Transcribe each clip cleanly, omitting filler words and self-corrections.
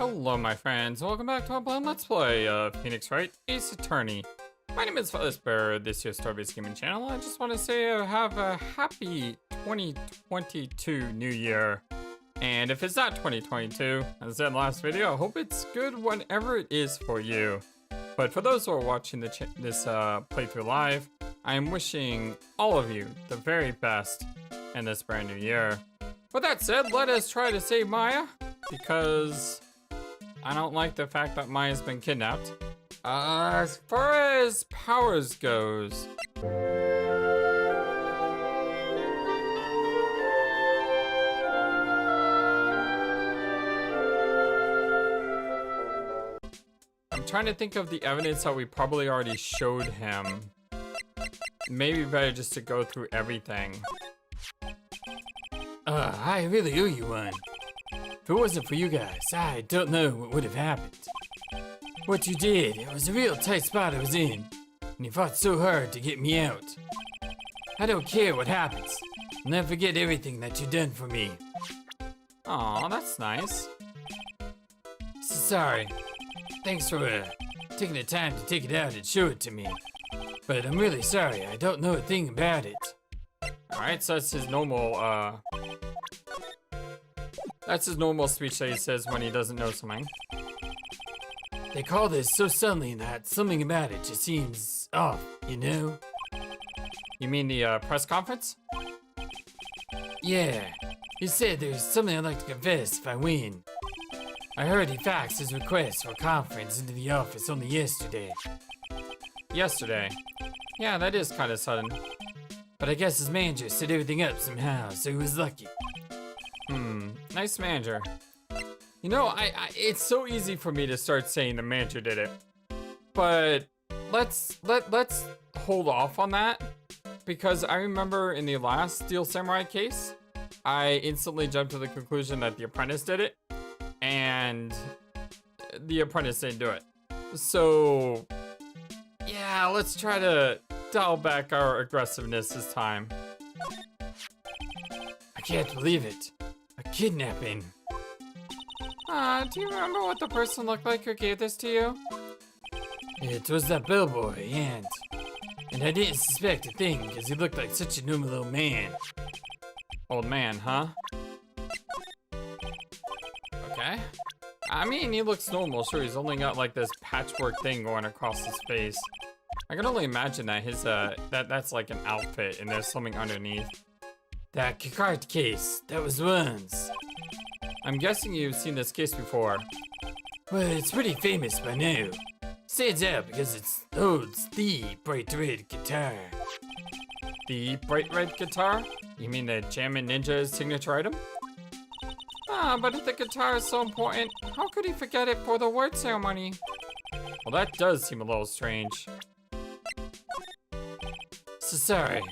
Hello my friends, welcome back to our blind Let's Play of Phoenix Wright, Ace Attorney. My name is FlightlessBird, this is your story-based gaming channel. I just want to say have a happy 2022 New Year. And if it's not 2022, as I said in the last video, I hope it's good whenever it is for you. But for those who are watching this playthrough live, I am wishing all of you the very best in this brand new year. With that said, let us try to save Maya, because I don't like the fact that Maya's been kidnapped. As far as powers goes, I'm trying to think of the evidence that we probably already showed him. Maybe better just to go through everything. I really owe you one. If it wasn't for you guys, I don't know what would have happened. What you did, it was a real tight spot I was in, and you fought so hard to get me out. I don't care what happens. I'll never forget everything that you've done for me. Aw, that's nice. So sorry. Thanks for taking the time to take it out and show it to me. But I'm really sorry, I don't know a thing about it. Alright, so that's his normal, that's his normal speech that he says when he doesn't know something. They call this so suddenly that something about it just seems off, you know? You mean the press conference? Yeah, he said there's something I'd like to confess if I win. I heard he faxed his request for a conference into the office only yesterday. Yesterday? Yeah, that is kind of sudden. But I guess his manager set everything up somehow, so he was lucky. Nice manager. You know, it's so easy for me to start saying the manager did it. But let's hold off on that, because I remember in the last Steel Samurai case, I instantly jumped to the conclusion that the apprentice did it, and the apprentice didn't do it. So yeah, let's try to dial back our aggressiveness this time. I can't believe it. A kidnapping. Do you remember what the person looked like who gave this to you? It was that bellboy, and I didn't suspect a thing because he looked like such a normal old man. Old man, huh? Okay. I mean, he looks normal. Sure, he's only got like this patchwork thing going across his face. I can only imagine that his that's like an outfit and there's something underneath. That card case, that was once. I'm guessing you've seen this case before. Well, it's pretty famous by now. Stands out because it holds the bright red guitar. The bright red guitar? You mean the Jammin' Ninja's signature item? But if the guitar is so important, how could he forget it for the award ceremony? Well, that does seem a little strange. So sorry.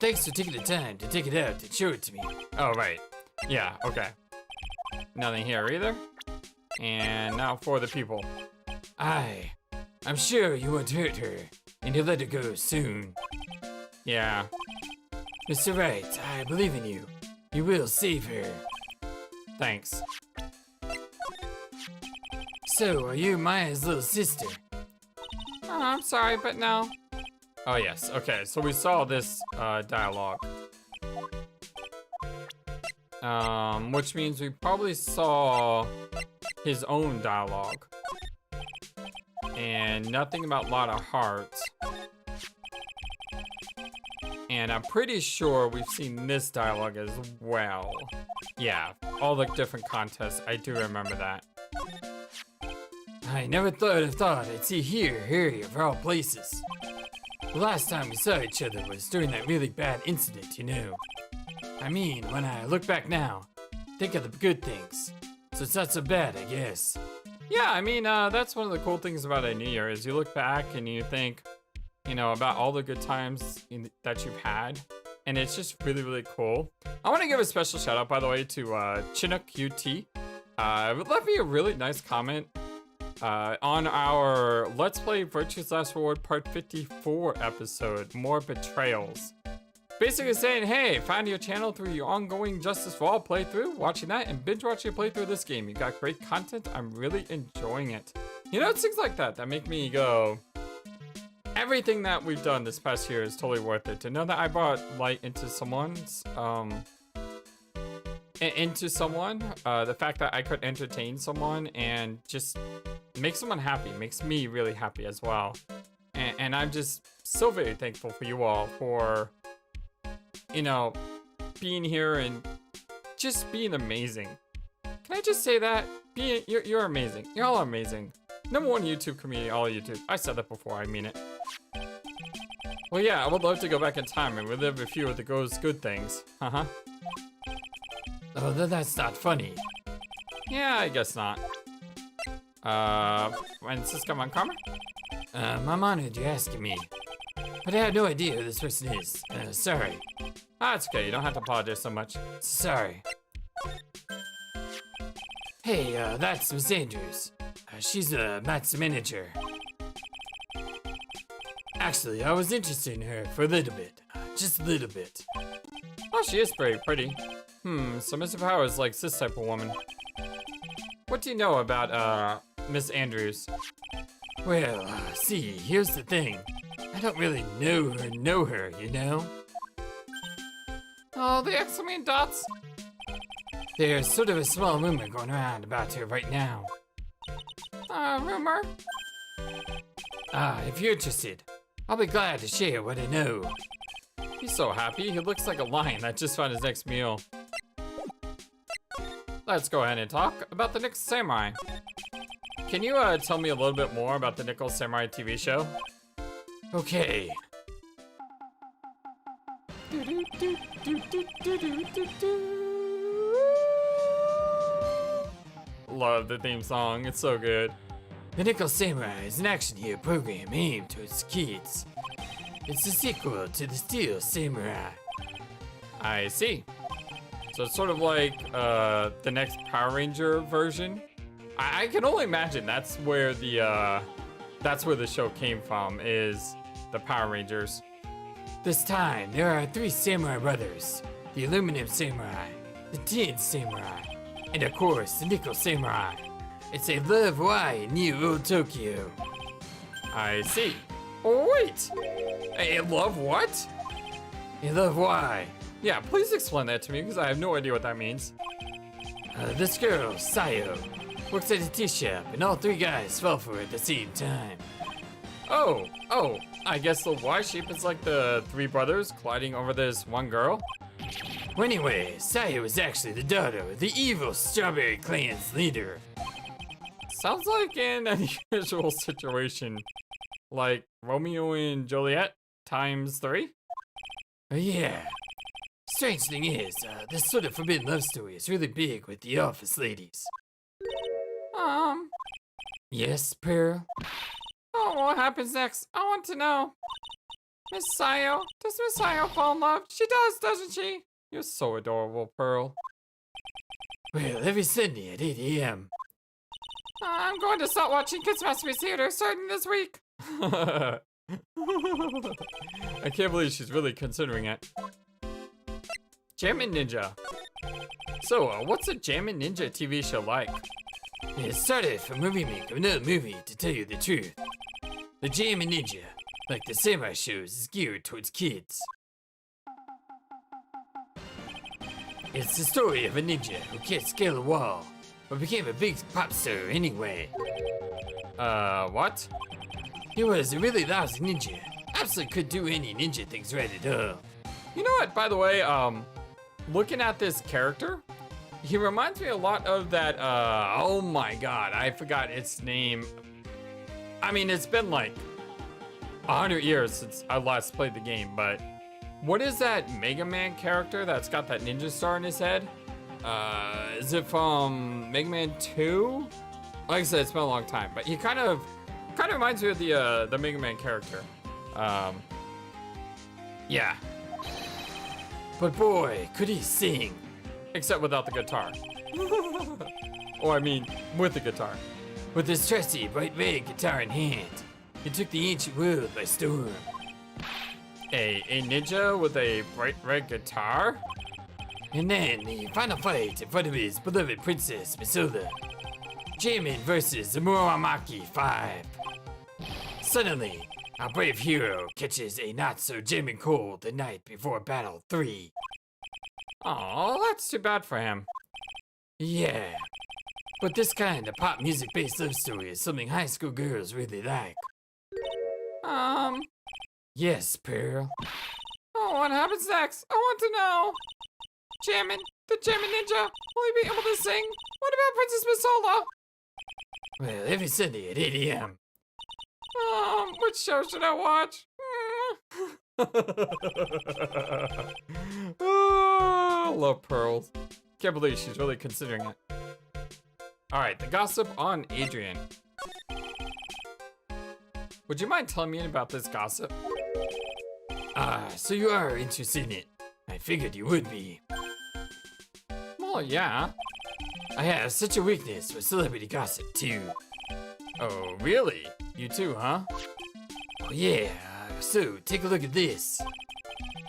Thanks for taking the time to take it out and show it to me. Oh, right. Yeah, okay. Nothing here either. And now for the people. I'm sure you won't hurt her, and you'll let her go soon. Yeah. Mr. Wright, I believe in you. You will save her. Thanks. So, are you Maya's little sister? Oh, I'm sorry, but no. Oh, yes. Okay, so we saw this dialogue. Which means we probably saw his own dialogue. And nothing about Lotta Heart. And I'm pretty sure we've seen this dialogue as well. Yeah, all the different contests. I do remember that. I never thought I'd see here, Harry, of all places. The last time we saw each other was during that really bad incident, you know. I mean, when I look back now, think of the good things. So it's not so bad, I guess. Yeah, I mean, that's one of the cool things about a new year is you look back and you think, you know, about all the good times that you've had. And it's just really, really cool. I want to give a special shout out, by the way, to Chinook UT. Left me a really nice comment on our Let's Play Virtue's Last Reward Part 54 episode, More Betrayals. basically saying, hey, find your channel through your ongoing Justice for All playthrough, watching that, and binge watching a playthrough of this game. You got great content. I'm really enjoying it. You know, it's things like that that make me go, everything that we've done this past year is totally worth it. To know that I brought light into someone's, the fact that I could entertain someone and just make someone happy makes me really happy as well. And I'm just so very thankful for you all for, you know, being here and just being amazing. Can I just say that? You're amazing. You're all amazing. #1 YouTube community, all YouTube. I said that before, I mean it. Well, yeah, I would love to go back in time and relive a few of the good things. Uh-huh. Oh, that's not funny. Yeah, I guess not. Francisco Montgomery? I'm honored you're asking me. But I have no idea who this person is. Sorry. Ah, it's okay. You don't have to apologize so much. Sorry. Hey, that's Miss Andrews. She's Matt's manager. Actually, I was interested in her for a little bit. Just a little bit. Oh, she is very pretty. So Mr. Powers likes this type of woman. What do you know about, Miss Andrews? Well, see, here's the thing. I don't really know her, you know? Oh, the exclamation dots. There's sort of a small rumor going around about her right now. Rumor? If you're interested, I'll be glad to share what I know. He's so happy. He looks like a lion that just found his next meal. Let's go ahead and talk about the Nickel Samurai. Can you tell me a little bit more about the Nickel Samurai TV show? Okay. Love the theme song. It's so good. The Nickel Samurai is an action hero program aimed towards kids. It's a sequel to the Steel Samurai. I see. So it's sort of like the next Power Ranger version. I can only imagine that's where the show came from, is the Power Rangers. This time there are 3 samurai brothers: the Aluminum Samurai, the Tin Samurai, and of course the Nickel Samurai. It's a love Hawaii near Old Tokyo. I see. Oh wait, a love what? A love why? Yeah, please explain that to me because I have no idea what that means. This girl, Sayo, works at a tea shop and all 3 guys fell for her at the same time. Oh, I guess the Y shape is like the 3 brothers colliding over this one girl. Well, anyway, Sayo is actually the daughter of the evil Strawberry Clan's leader. Sounds like an unusual situation. Like Romeo and Juliet times 3? Oh yeah. Strange thing is, this sort of forbidden love story is really big with the office ladies. Yes, Pearl? Oh, what happens next? I want to know. Miss Sayo, does Miss Sayo fall in love? She does, doesn't she? You're so adorable, Pearl. Well, every Sunday at 8 a.m. I'm going to start watching Kids Masterpiece Theater starting this week. I can't believe she's really considering it. Jammin' Ninja. So, what's a Jammin' Ninja TV show like? It started from a remake of another movie, to tell you the truth. The Jammin' Ninja, like the samurai shows, is geared towards kids. It's the story of a ninja who can't scale a wall, but became a big pop star anyway. What? He was a really lousy ninja. Absolutely couldn't do any ninja things right at all. You know what, by the way, looking at this character, he reminds me a lot of that, oh my god, I forgot its name. I mean, it's been like 100 years since I last played the game, but what is that Mega Man character that's got that ninja star in his head? Is it from Mega Man 2? Like I said, it's been a long time, but he kind of reminds me of the Mega Man character. Yeah. But boy, could he sing. Except without the guitar. Or I mean, with the guitar. With his trusty bright red guitar in hand, he took the ancient world by storm. A ninja with a bright red guitar? And then the final fight in front of his beloved princess, Missoula. Jamin versus the Muramaki 5. Suddenly, our brave hero catches a not-so-jamming cold the night before Battle 3. Oh, that's too bad for him. Yeah, but this kind of pop music-based love story is something high school girls really like. Yes, Pearl. Oh, what happens next? I want to know. Jammin, the Jammin Ninja, will he be able to sing? What about Princess Missoula? Well, every Sunday at 8 a.m. Which show should I watch? Oh, love Pearls. Can't believe she's really considering it. Alright, the gossip on Adrian. Would you mind telling me about this gossip? So you are interested in it. I figured you would be. Well, yeah. I have such a weakness for celebrity gossip, too. Oh, really? You too, huh? Oh, yeah. So, take a look at this.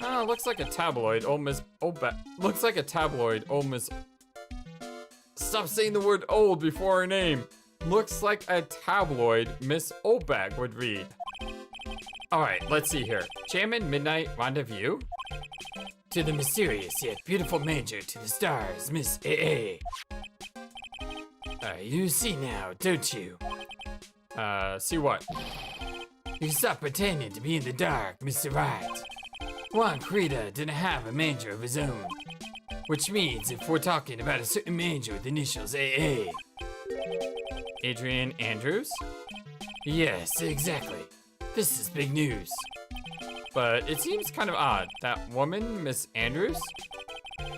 Oh, looks like a tabloid. Looks like a tabloid. Stop saying the word old before her name. Looks like a tabloid Miss Obag would read. Alright, let's see here. Jammin' Midnight Rendezvous? To the mysterious yet beautiful manager to the stars, Miss AA. You see now, don't you? See what? You stop pretending to be in the dark, Mr. Wright. Juan Creta didn't have a manager of his own. Which means if we're talking about a certain manager with initials AA. Adrian Andrews? Yes, exactly. This is big news. But it seems kind of odd. That woman, Miss Andrews?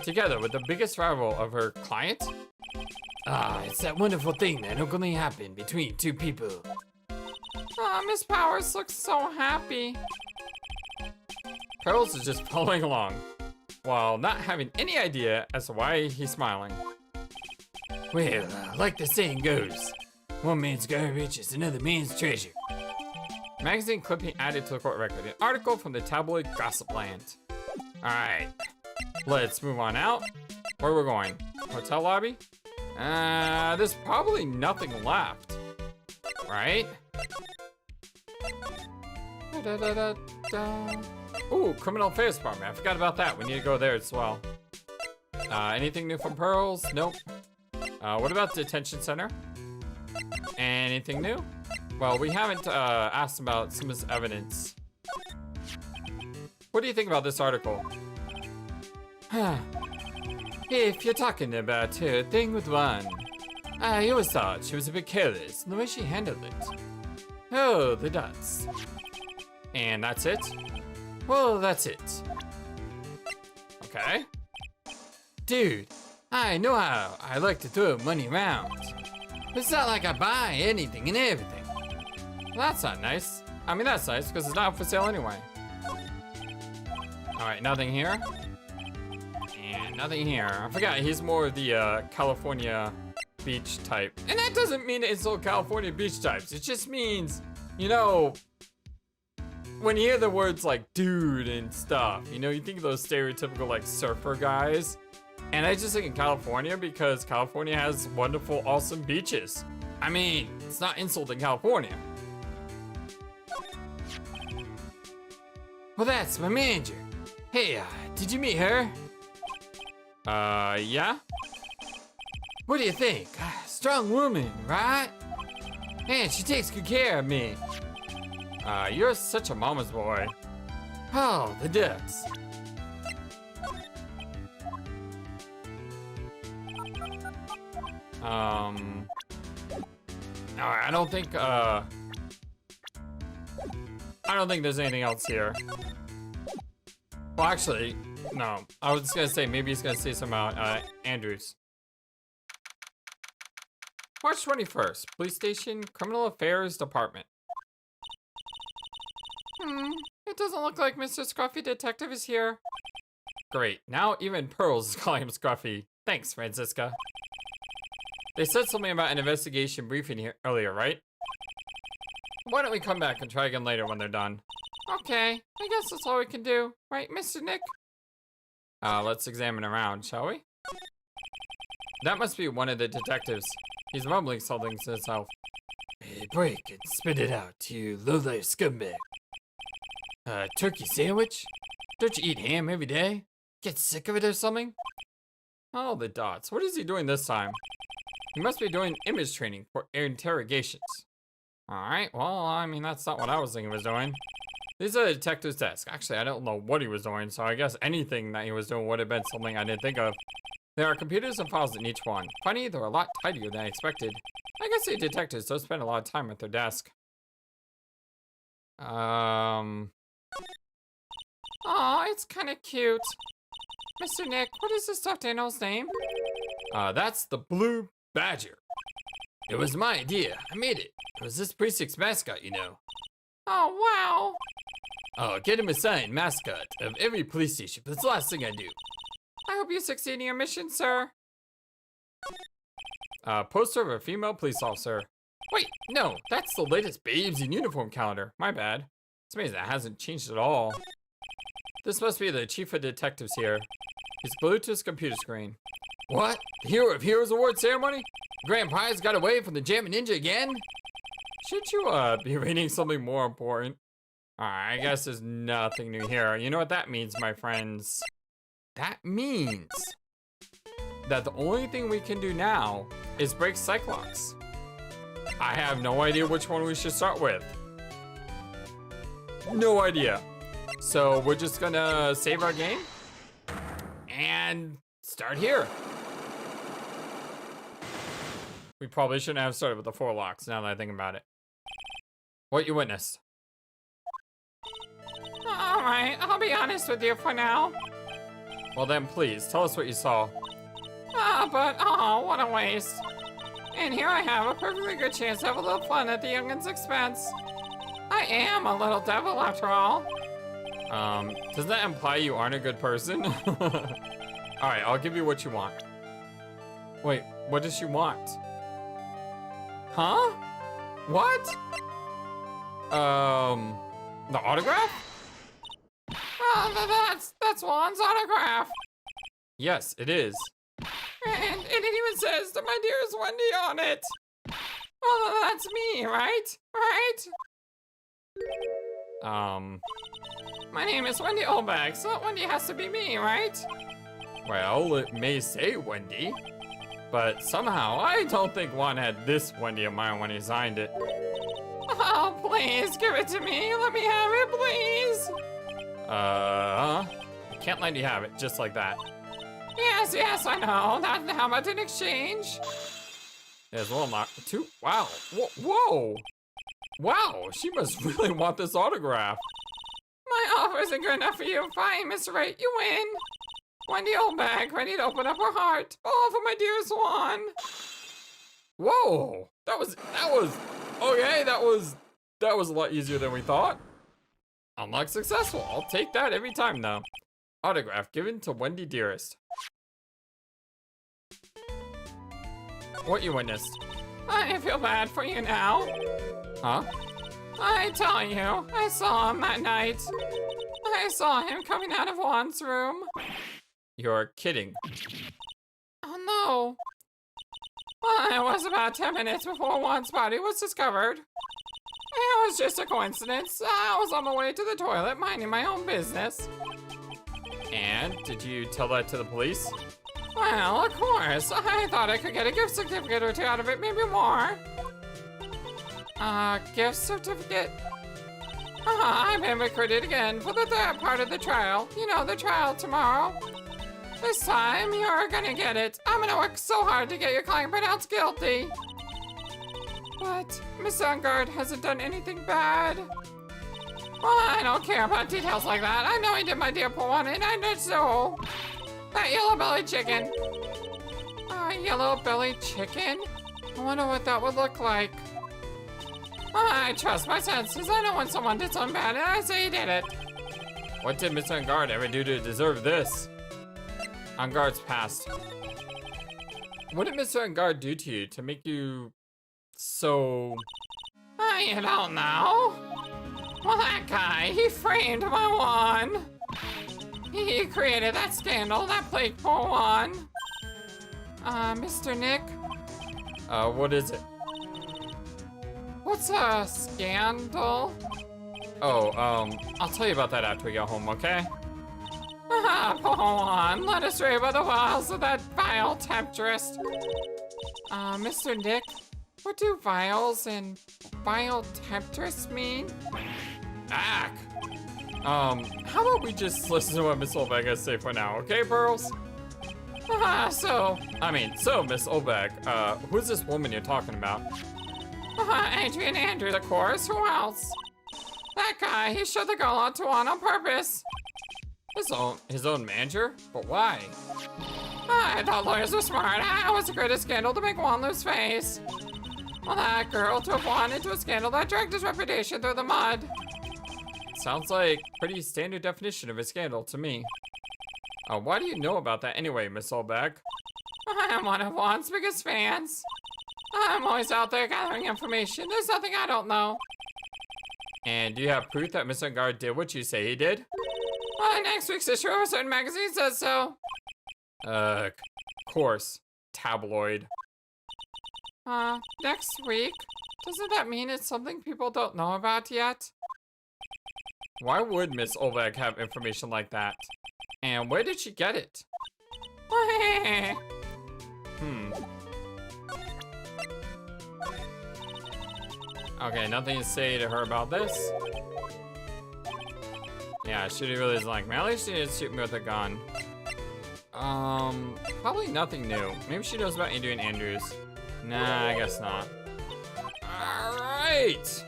Together with the biggest rival of her client? It's that wonderful thing that only happened between two people. Miss Powers looks so happy. Pearls is just following along, while not having any idea as to why he's smiling. Well, like the saying goes, one man's garbage is another man's treasure. Magazine clipping added to the court record. An article from the tabloid Gossip Land. Alright, let's move on out. Where we're going? Hotel lobby? There's probably nothing left. Right? Ooh, Criminal Affairs Department. I forgot about that. We need to go there as well. Anything new from Pearls? Nope. What about Detention Center? Anything new? Well, we haven't asked about some of this evidence. What do you think about this article? If you're talking about her thing with one, I always thought she was a bit careless in the way she handled it. Oh, the dots. And that's it? Well, that's it. Okay. Dude, I know how I like to throw money around. It's not like I buy anything and everything. Well, that's not nice. I mean, that's nice because it's not for sale anyway. Alright, nothing here. And nothing here. I forgot, he's more of the California beach type. And that doesn't mean it's all California beach types. It just means, you know, when you hear the words like dude and stuff, you know, you think of those stereotypical like surfer guys. And I just think in California because California has wonderful, awesome beaches. I mean, it's not insulting California. Well, that's my manager. Hey, did you meet her? Yeah? What do you think? Strong woman, right? And she takes good care of me. You're such a mama's boy. Oh, the ducks. Alright, I don't think there's anything else here. Well, actually, no. I was just gonna say, maybe he's gonna say some about, Andrews. March 21st, Police Station, Criminal Affairs Department. It doesn't look like Mr. Scruffy Detective is here. Great, now even Pearls is calling him Scruffy. Thanks, Francisca. They said something about an investigation briefing here earlier, right? Why don't we come back and try again later when they're done? Okay, I guess that's all we can do. Right, Mr. Nick? Let's examine around, shall we? That must be one of the detectives. He's mumbling something to himself. Hey, break and spit it out, you low-life scumbag. Turkey sandwich? Don't you eat ham every day? Get sick of it or something? Oh, the dots. What is he doing this time? He must be doing image training for interrogations. Alright, well, I mean, that's not what I was thinking he was doing. This is a detective's desk. Actually, I don't know what he was doing, so I guess anything that he was doing would have been something I didn't think of. There are computers and files in each one. Funny, they're a lot tidier than I expected. I guess the detectives don't spend a lot of time at their desk. Oh, it's kind of cute. Mr. Nick, what is this stuffed animal's name? That's the Blue Badger. It was my idea. I made it. It was this precinct's mascot, you know. Oh, wow. I'll get him a signed mascot of every police station. That's the last thing I do. I hope you succeed in your mission, sir. Poster of a female police officer. Wait, no, that's the latest Babes in Uniform calendar. My bad. It's amazing that hasn't changed at all. This must be the chief of detectives here. He's glued to his computer screen. What? The Hero of Heroes Award ceremony? Grand Prize got away from the Jammin' Ninja again? Should you, be reading something more important? Alright, I guess there's nothing new here. You know what that means, my friends? That means that the only thing we can do now is break Cyclops. I have no idea which one we should start with. No idea. So we're just gonna save our game and start here. We probably shouldn't have started with the 4 locks now that I think about it. What you witnessed? Alright, I'll be honest with you for now. Well then, please, tell us what you saw. What a waste. And here I have a perfectly good chance to have a little fun at the youngin's expense. I am a little devil after all. Does that imply you aren't a good person? Alright, I'll give you what you want. Wait, what does she want? Huh? What? The autograph? That's Juan's autograph. Yes, it is. And it even says that my dearest Wendy on it. Well, that's me, right? Right? My name is Wendy Olbeck, so Wendy has to be me, right? Well, it may say Wendy, but somehow I don't think Juan had this Wendy in mind when he signed it. Oh, please, give it to me. Let me have it, please. I can't let you have it just like that. Yes, I know. How about an exchange? There's one more. 2. Wow. Whoa. Wow, she must really want this autograph. My offer isn't good enough for you. Fine, Mr. Wright, you win. Wendy Oldbag, ready to open up her heart. All for my dearest Juan. Whoa. That was, okay, that was a lot easier than we thought. Unlock successful. I'll take that every time though. Autograph given to Wendy Dearest. What you witnessed? I feel bad for you now. Huh? I tell you, I saw him that night. I saw him coming out of Juan's room. You're kidding. Oh no. Well, it was about 10 minutes before Juan's body was discovered. It was just a coincidence. I was on my way to the toilet minding my own business. And did you tell that to the police? Well, of course. I thought I could get a gift certificate or 2 out of it, maybe more. Gift certificate? I've been recruited again for the 3rd part of the trial. You know, the trial tomorrow. This time, you're gonna get it. I'm gonna work so hard to get your client pronounced guilty. But Miss Ungard hasn't done anything bad. Well, I don't care about details like that. I know he did my dear poor one, and I know so. That yellow-bellied chicken. Yellow-bellied chicken? I wonder what that would look like. I trust my senses. I know when someone did something bad, and I say he did it. What did Miss Ungard ever do to deserve this? Ungard's past. What did Mr. Ungard do to you to make you so... You don't know? Well, that guy, he framed my wand. He created that scandal that plagued poor one. Mr. Nick? What is it? What's a scandal? Oh, I'll tell you about that after we get home, okay? Poor one, led astray by the wiles of that vile temptress. Mr. Nick, what do vials and vile temptress mean? How about we just listen to what Miss Olbeck has to say for now, okay, Pearls? So, Miss Olbeck, who's this woman you're talking about? Adrian Andrews, of course, who else? That guy, he showed the girl onto one on purpose. His own manager? But why? I thought lawyers were smart. It was the greatest scandal to make one lose face. Well, that girl took one into a scandal that dragged his reputation through the mud. Sounds like pretty standard definition of a scandal to me. Why do you know about that anyway, Miss Olbeck? I'm one of Juan's biggest fans. I'm always out there gathering information. There's nothing I don't know. And do you have proof that Mr. Guard did what you say he did? Next week's issue of a certain magazine says so. Of course. Tabloid. Next week? Doesn't that mean it's something people don't know about yet? Why would Miss Olbeck have information like that? And where did she get it? Okay, nothing to say to her about this. Yeah, she really is like me. At least she didn't shoot me with a gun. Probably nothing new. Maybe she knows about Adrian Andrews. Nah, I guess not. Alright!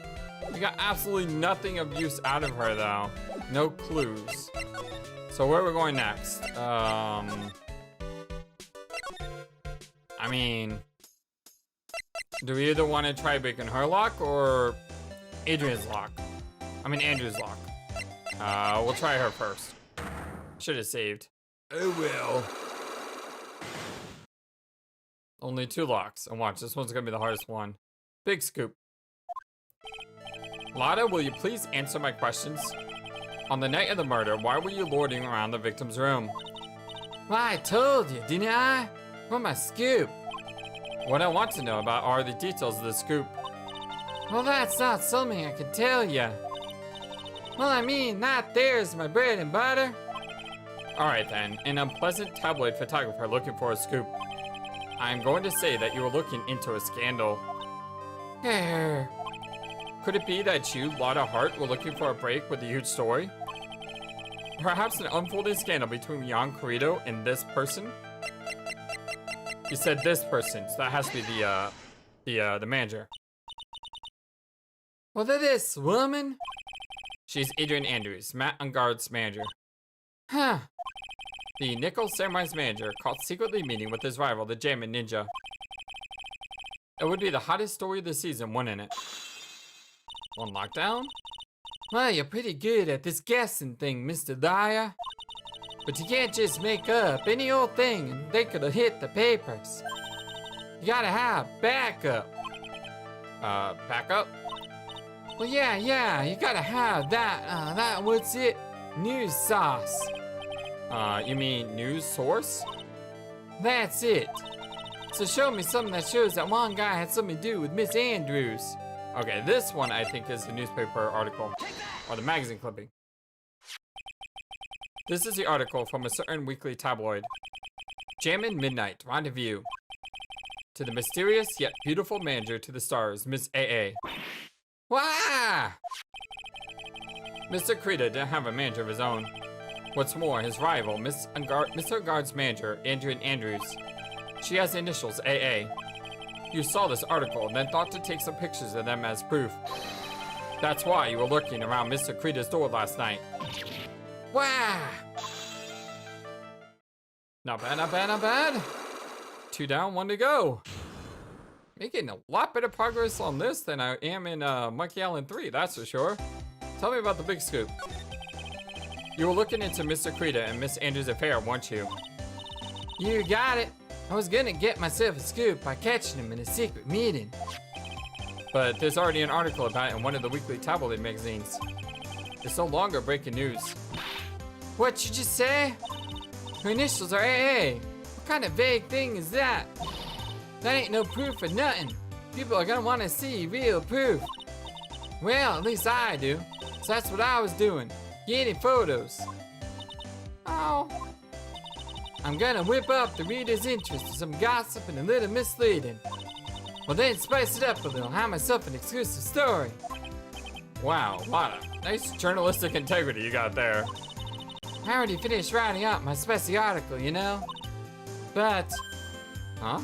We got absolutely nothing of use out of her, though. No clues. So where are we going next? Do we either want to try breaking her lock or Adrian's lock? Andrew's lock. We'll try her first. Should have saved. Oh well. Only 2 locks. And watch, this one's gonna be the hardest one. Big scoop. Lada, will you please answer my questions? On the night of the murder, why were you lording around the victim's room? Well, I told you, didn't I? What my scoop? What I want to know about are the details of the scoop. Well, that's not something I can tell you. Well, that there's my bread and butter. Alright then, an unpleasant tabloid photographer looking for a scoop. I'm going to say that you were looking into a scandal. Could it be that you, Lada Hart, were looking for a break with a huge story? Perhaps an unfolding scandal between Jan Corrido and this person? You said this person, so that has to be the manager. Well, this woman? She's Adrian Andrews, Matt Ungard's manager. Huh. The Nickel Samurai's manager caught secretly meeting with his rival, the Jammin Ninja. It would be the hottest story of the season, wouldn't it? One lockdown? Well, you're pretty good at this guessing thing, Mr. Dyer. But you can't just make up any old thing and they could have hit the papers. You gotta have backup. Backup? Well, yeah, you gotta have that, what's it? News sauce. You mean news source? That's it. So show me something that shows that one guy had something to do with Miss Andrews. Okay, this one I think is the newspaper article, or the magazine clipping. This is the article from a certain weekly tabloid. Jammin' Midnight Rendezvous. To the mysterious yet beautiful manager to the stars, Miss AA. Wah! Mr. Krita didn't have a manager of his own. What's more, his rival, Mr. Ungard's manager, Adrian Andrews. She has the initials AA. You saw this article and then thought to take some pictures of them as proof. That's why you were lurking around Mr. Krita's door last night. Wow! Not bad, not bad, not bad. 2 down, 1 to go. Making a lot better progress on this than I am in Monkey Island 3, that's for sure. Tell me about the big scoop. You were looking into Mr. Krita and Miss Andrews' affair, weren't you? You got it. I was gonna get myself a scoop by catching him in a secret meeting. But there's already an article about it in one of the weekly tabloid magazines. It's no longer breaking news. What you just say? Her initials are AA. What kind of vague thing is that? That ain't no proof of nothing. People are gonna want to see real proof. Well, at least I do. So that's what I was doing. Getting photos. Oh. I'm gonna whip up the reader's interest with some gossip and a little misleading. Well, then spice it up a little. Have myself an exclusive story. Wow, what a nice journalistic integrity you got there. I already finished writing up my spicy article, you know? But, Huh?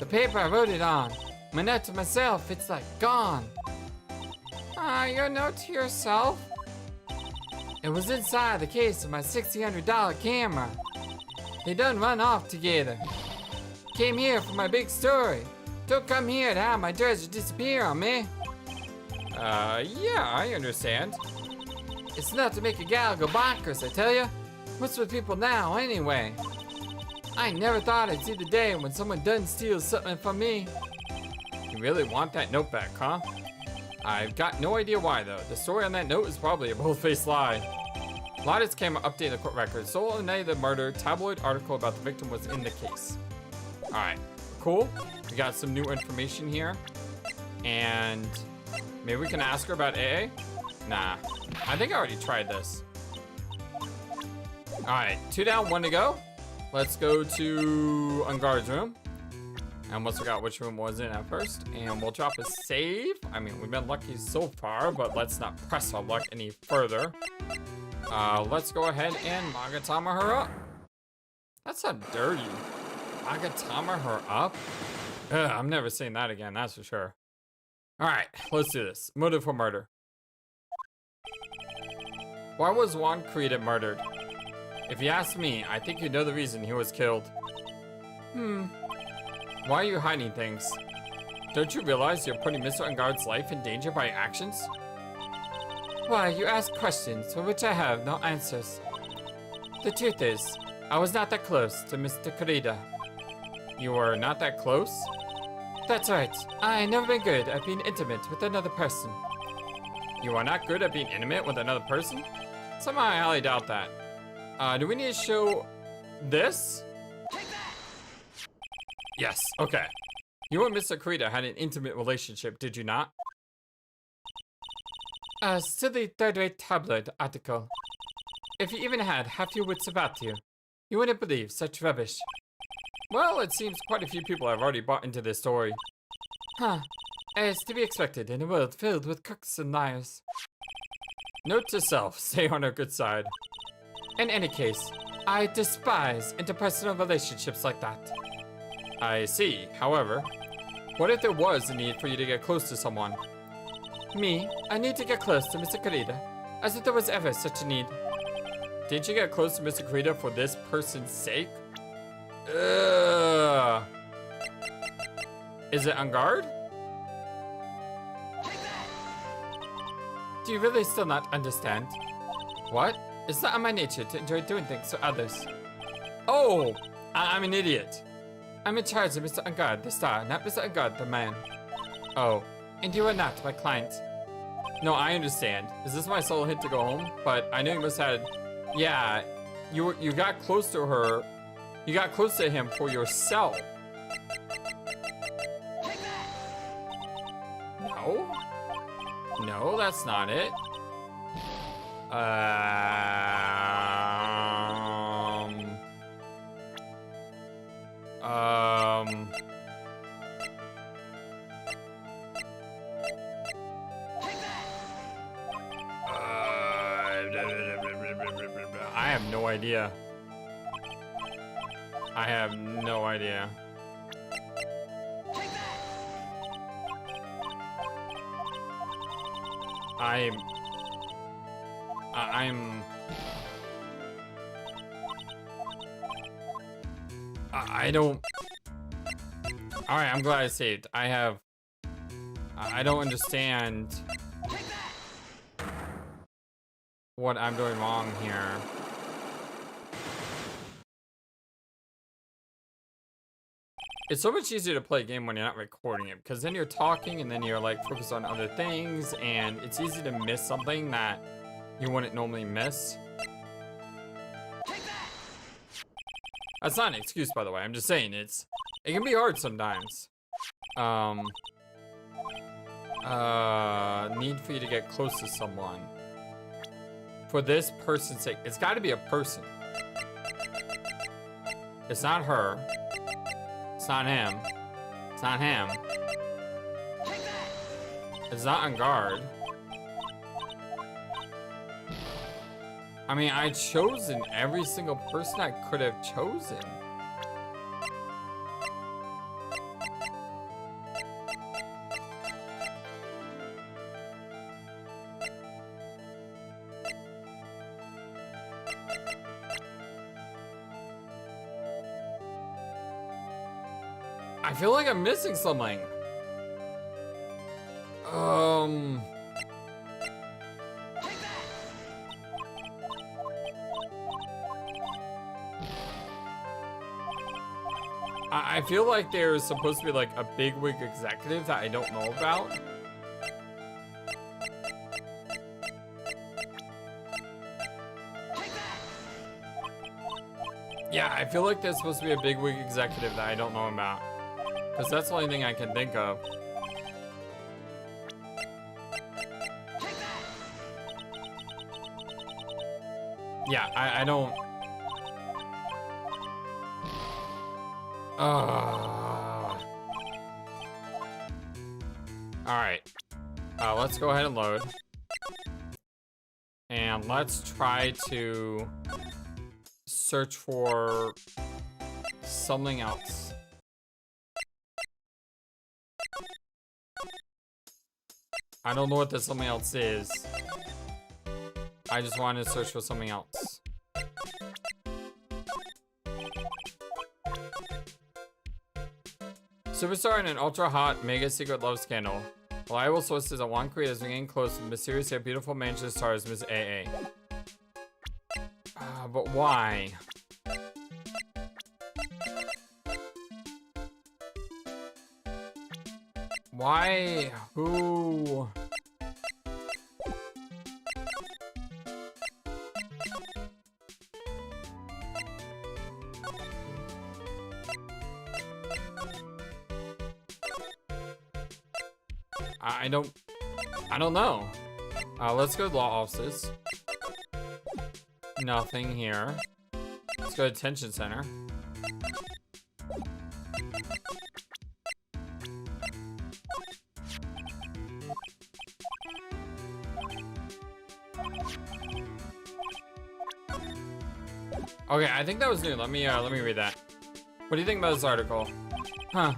the paper I wrote it on, my note to myself, it's like gone. Your note to yourself? It was inside the case of my $1,600 camera. They done run off together. Came here for my big story. Don't come here to have my treasure disappear on me. Yeah, I understand. It's enough to make a gal go bonkers, I tell ya. What's with people now, anyway? I never thought I'd see the day when someone done steals something from me. You really want that note back, huh? I've got no idea why, though. The story on that note is probably a bold-faced lie. Lotus camera updated the court record. Sole on the night of the murder, tabloid article about the victim was in the case. Alright, cool. We got some new information here. And maybe we can ask her about AA? Nah, I think I already tried this. Alright, 2 down, 1 to go. Let's go to Unguard's room. And once we got which room was in at first, and we'll drop a save. I mean, we've been lucky so far, but let's not press our luck any further. Let's go ahead and Magatama her up. That's so dirty. Magatama her up? Ugh, I'm never saying that again, that's for sure. Alright, let's do this. Motive for murder. Why was Juan Kurita murdered? If you ask me, I think you know the reason he was killed. Why are you hiding things? Don't you realize you're putting Mr. Unguard's life in danger by your actions? Why, you ask questions for which I have no answers. The truth is, I was not that close to Mr. Kurita. You were not that close? That's right. I never been good at being intimate with another person. You are not good at being intimate with another person? Somehow I highly doubt that. Do we need to show this? Yes, okay. You and Mr. Kurita had an intimate relationship, did you not? A silly third-rate tabloid article. If you even had half your wits about you, you wouldn't believe such rubbish. Well, it seems quite a few people have already bought into this story. Huh. As to be expected in a world filled with crooks and liars. Note to self, stay on our good side. In any case, I despise interpersonal relationships like that. I see. However, what if there was a need for you to get close to someone? Me, I need to get close to Mr. Kurita, as if there was ever such a need. Didn't you get close to Mr. Kurita for this person's sake? Ugh. Is it on guard? Do you really still not understand? What? It's not in my nature to enjoy doing things for others. Oh, I'm an idiot. I'm in charge of Mr. Ungard, the star, not Mr. Ungard, the man. Oh, And you are not my client. no, I understand. Is this my solo hit to go home? But I know you must have had... Yeah, you got close to her. You got close to him for yourself. No? No, that's not it. I have no idea. I have no idea. I don't. Alright, I'm glad I saved. I don't understand what I'm doing wrong here. It's so much easier to play a game when you're not recording it, because then you're talking and then you're like focused on other things, and it's easy to miss something that you wouldn't normally miss. That's not an excuse, by the way. I'm just saying it can be hard sometimes. Need for you to get close to someone. For this person's sake, it's got to be a person. It's not her. It's not him. It's not him. It's not on guard. I mean, I've chosen every single person I could have chosen. I feel like I'm missing something. I feel like there's supposed to be like a bigwig executive that I don't know about. Yeah, I feel like there's supposed to be a bigwig executive that I don't know about. Because that's the only thing I can think of. Yeah, I don't... Alright. Let's go ahead and load. And let's try to search for something else. I don't know what this something else is. I just wanted to search for something else. Superstar in an ultra hot mega secret love scandal. Reliable sources at one creators are getting close to the mysterious yet beautiful mansion stars Ms. AA. But why? Why? Who? I don't know. Let's go to law offices. Nothing here. Let's go to detention center. Okay, I think that was new. Let me read that. What do you think about this article? Huh.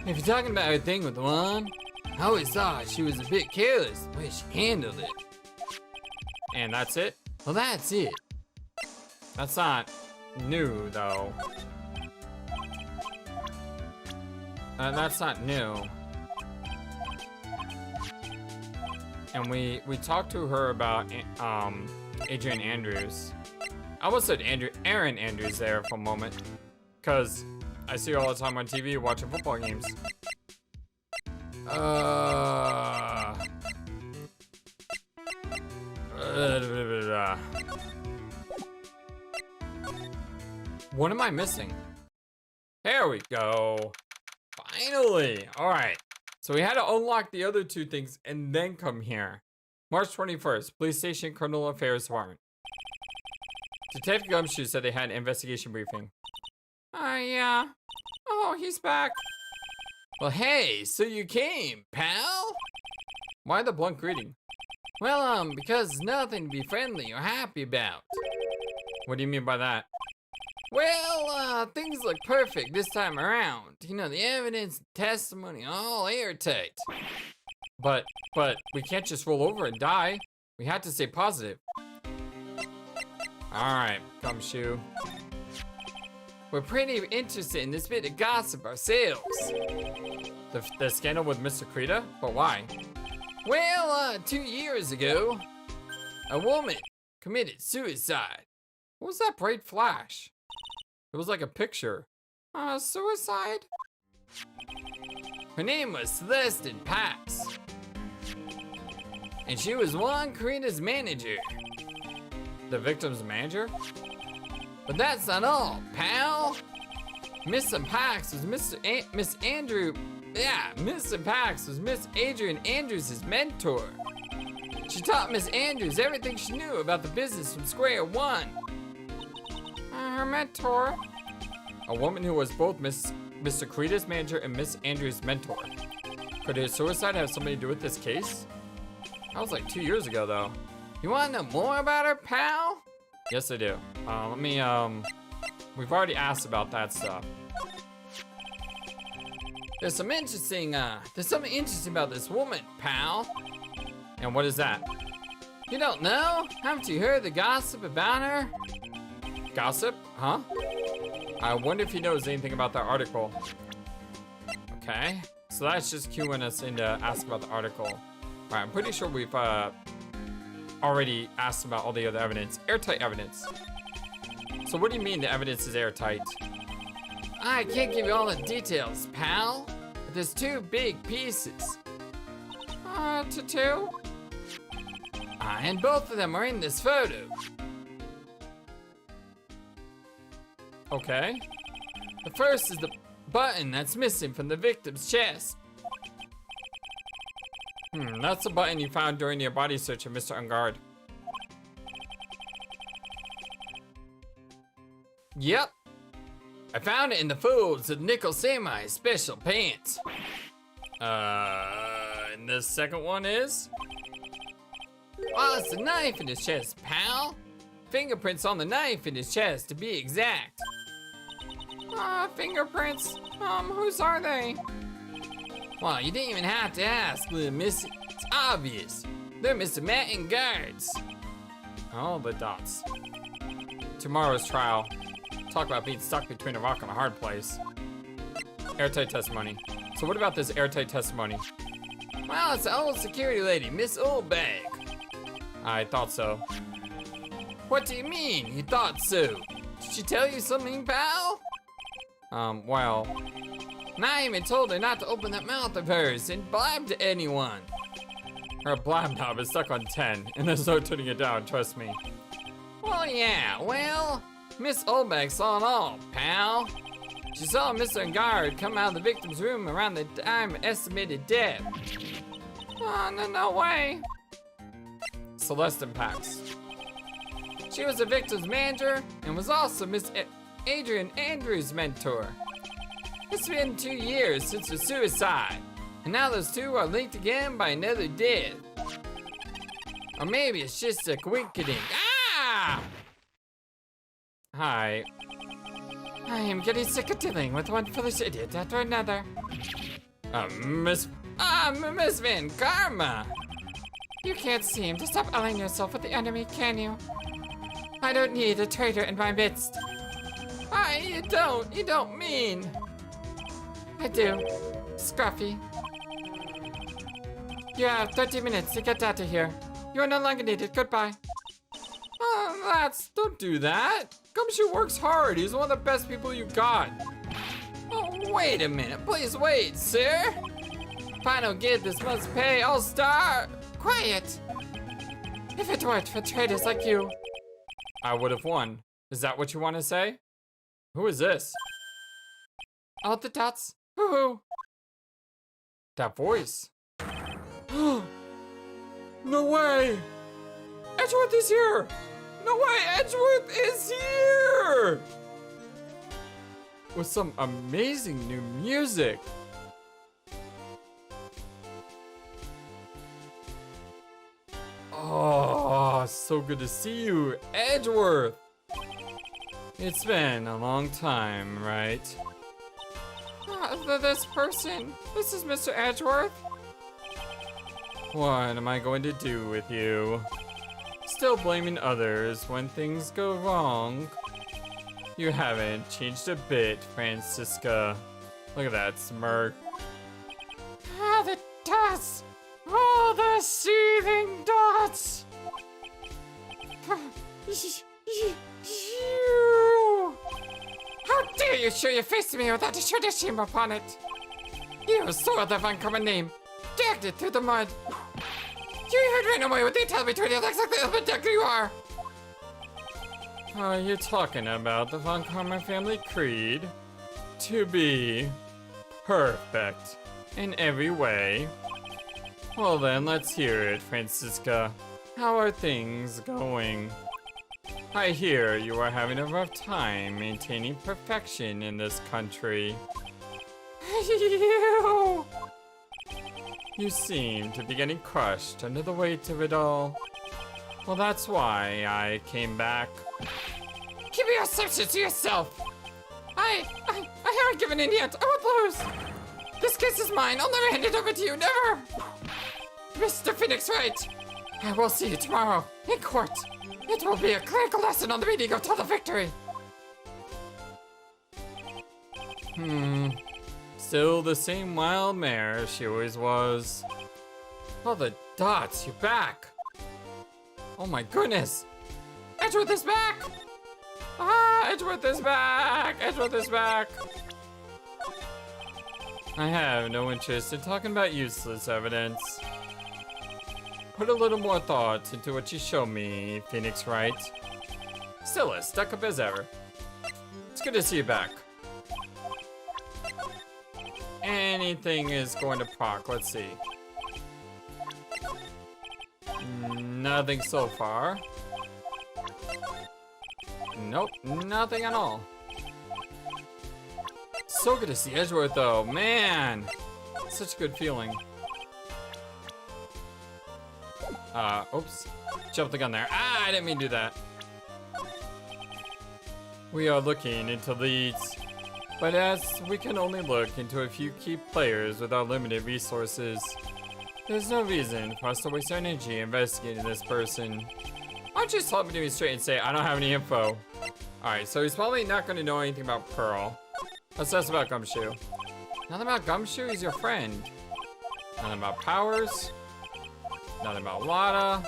If you're talking about her thing with the one, I always thought she was a bit careless the way she handled it. And that's it? Well, that's it. That's not new, though. That's not new. And we talked to her about Adrian Andrews. I almost said Aaron Andrews there for a moment, because I see her all the time on TV watching football games. What am I missing? There we go. Finally. All right. So we had to unlock the other two things and then come here. March 21st, Police Station Criminal Affairs Department. Detective Gumshoe said they had an investigation briefing. Yeah. Oh, he's back. Well, hey, so you came, pal? Why the blunt greeting? Well, because there's nothing to be friendly or happy about. What do you mean by that? Well, things look perfect this time around. You know, the evidence, testimony, all airtight. But we can't just roll over and die. We have to stay positive. Alright, Gumshoe. We're pretty interested in this bit of gossip ourselves. The scandal with Mr. Krita? But why? Well, 2 years ago, a woman committed suicide. What was that bright flash? It was like a picture. Suicide? Her name was Celeste Pax. And she was Juan Krita's manager. the victim's manager? But that's not all, pal. Mr. Pax was Miss Pax was Miss Adrian Andrews' mentor. She taught Miss Andrews everything she knew about the business from square one. Her mentor? A woman who was both Mr. Creda's manager and Miss Andrews' mentor. Could his suicide have something to do with this case? That was like 2 years ago, though. You want to know more about her, pal? Yes, I do. We've already asked about that stuff. There's something interesting about this woman, pal. And what is that? You don't know? Haven't you heard the gossip about her? Gossip? Huh? I wonder if he knows anything about that article. Okay. So that's just cueing us in to ask about the article. Alright, I'm pretty sure we've already asked about all the other evidence. Airtight evidence. So what do you mean the evidence is airtight? I can't give you all the details, pal. But there's 2 big pieces. Two? And both of them are in this photo. Okay. The first is the button that's missing from the victim's chest. That's the button you found during your body search of Mr. Ungard. Yep. I found it in the folds of Nickel Samai's special pants. And the second one is? Oh, it's the knife in his chest, pal. Fingerprints on the knife in his chest, to be exact. Fingerprints? Whose are they? Well, you didn't even have to ask, little missy. It's obvious. They're Mr. Matt and Guards. Oh, the dots. Tomorrow's trial. Talk about being stuck between a rock and a hard place. Airtight testimony. So what about this airtight testimony? Well, it's the old security lady, Miss Oldbag. I thought so. What do you mean, you thought so? Did she tell you something, pal? Well, I even told her not to open that mouth of hers and blab to anyone. Her blab knob is stuck on 10, and there's no turning it down, trust me. Well, yeah, well, Miss Oldbag saw it all, pal. She saw Mr. Guard come out of the victim's room around the time of estimated death. Oh, no way. Celeste Pax. She was the victim's manager and was also Miss Adrian Andrews' mentor. It's been 2 years since her suicide, and now those 2 are linked again by another death. Or maybe it's just a coincidence. Ah! Hi. I am getting sick of dealing with one foolish idiot after another. Miss Van Karma! You can't seem to stop allying yourself with the enemy, can you? I don't need a traitor in my midst. You don't mean. I do. Scruffy. You have 30 minutes to get out of here. You are no longer needed, goodbye. Don't do that. Gumshoe works hard, he's one of the best people you got. Oh, wait a minute, please wait, sir. If I don't get this month's pay, I'll start. Quiet. If it weren't for traitors like you, I would have won. Is that what you want to say? Who is this? All the dots. Woohoo. That voice. No way. Edgeworth is here. No way, Edgeworth is here. With some amazing new music. Oh, so good to see you, Edgeworth. It's been a long time, right? This person, this is Mr. Edgeworth. What am I going to do with you? Still blaming others when things go wrong. You haven't changed a bit, Francisca. Look at that smirk. The dots! Oh, the seething dots! You! How dare you show your face to me without a shred of shame upon it? You swore the uncommon name, dragged it through the mud. You heard right away what they tell me to your legs like the elephant duck you are. Are you talking about the Von Karma family creed? To be perfect in every way? Well then, let's hear it, Francisca. How are things going? I hear you are having a rough time maintaining perfection in this country. You seem to be getting crushed under the weight of it all. Well, that's why I came back. Keep your assumptions to yourself! I haven't given in yet. I won't lose. This case is mine. I'll never hand it over to you. Never! Mr. Phoenix Wright, I will see you tomorrow in court. It will be a clinical lesson on the meaning of total victory. Still the same wild mare she always was. Oh, the dots, you're back. Oh my goodness. Edgeworth is back. Ah, Edgeworth is back. Edgeworth is back. I have no interest in talking about useless evidence. Put a little more thought into what you showed me, Phoenix Wright. Still as stuck up as ever. It's good to see you back. Anything is going to proc, let's see. Nothing so far. Nope, nothing at all. So good to see Edgeworth though, man! Such a good feeling. Oops. Jumped the gun there. Ah, I didn't mean to do that. We are looking into leads, but as we can only look into a few key players with our limited resources, there's no reason for us to waste our energy investigating this person. Why don't you just help me to me straight and say, I don't have any info. Alright, so he's probably not going to know anything about Pearl. Let's ask about Gumshoe. Nothing about Gumshoe? He's your friend. Nothing about Powers. Nothing about Lada.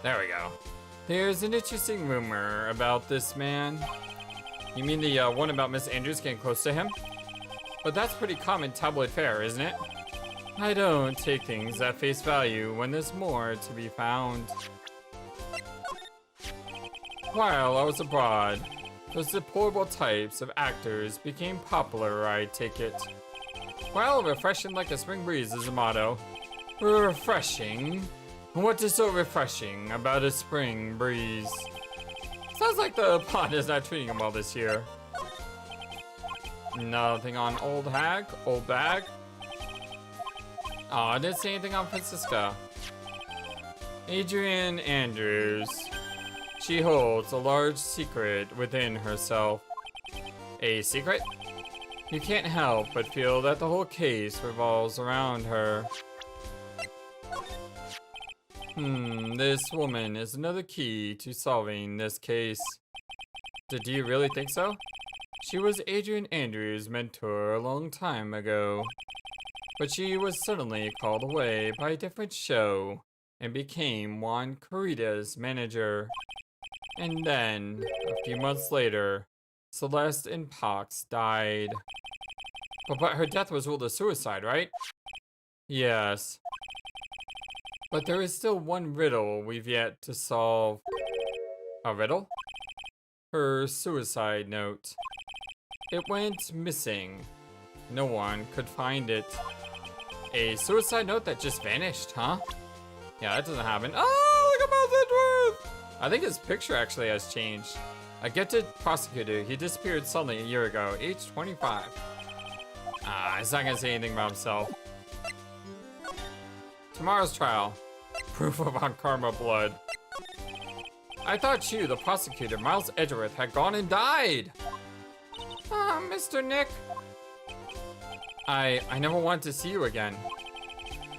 There we go. There's an interesting rumor about this man. You mean the one about Miss Andrews getting close to him? But that's pretty common tabloid fare, isn't it? I don't take things at face value when there's more to be found. While I was abroad, those deplorable types of actors became popular, I take it. Well, refreshing like a spring breeze is a motto. Refreshing? What is so refreshing about a spring breeze? Sounds like the pond is not treating him well this year. Nothing on Old Hag? Old Bag? Oh, I didn't say anything on Francisca. Adrian Andrews. She holds a large secret within herself. A secret? You can't help but feel that the whole case revolves around her. This woman is another key to solving this case. Do you really think so? She was Adrian Andrews' mentor a long time ago. But she was suddenly called away by a different show and became Juan Corrida's manager. And then, a few months later, Celeste in Pox died. But her death was ruled a suicide, right? Yes. But there is still one riddle we've yet to solve. A riddle? Her suicide note. It went missing. No one could find it. A suicide note that just vanished, huh? Yeah, that doesn't happen. Oh, look at Mouse Edgeworth! I think his picture actually has changed. A gifted prosecutor. He disappeared suddenly a year ago, age 25. He's not gonna say anything about himself. Tomorrow's trial. Proof of on karma blood. I thought you, the prosecutor, Miles Edgeworth, had gone and died. Mr. Nick. I never want to see you again.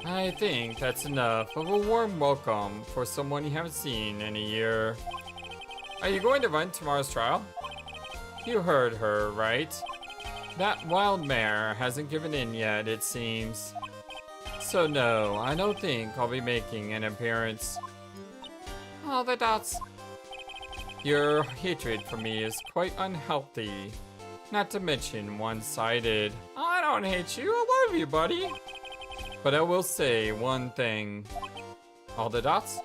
I think that's enough of a warm welcome for someone you haven't seen in a year. Are you going to run tomorrow's trial? You heard her, right? That wild mare hasn't given in yet, it seems. So no, I don't think I'll be making an appearance. Oh, the dots. Your hatred for me is quite unhealthy. Not to mention one-sided. I don't hate you, I love you, buddy. But I will say one thing. All the dots?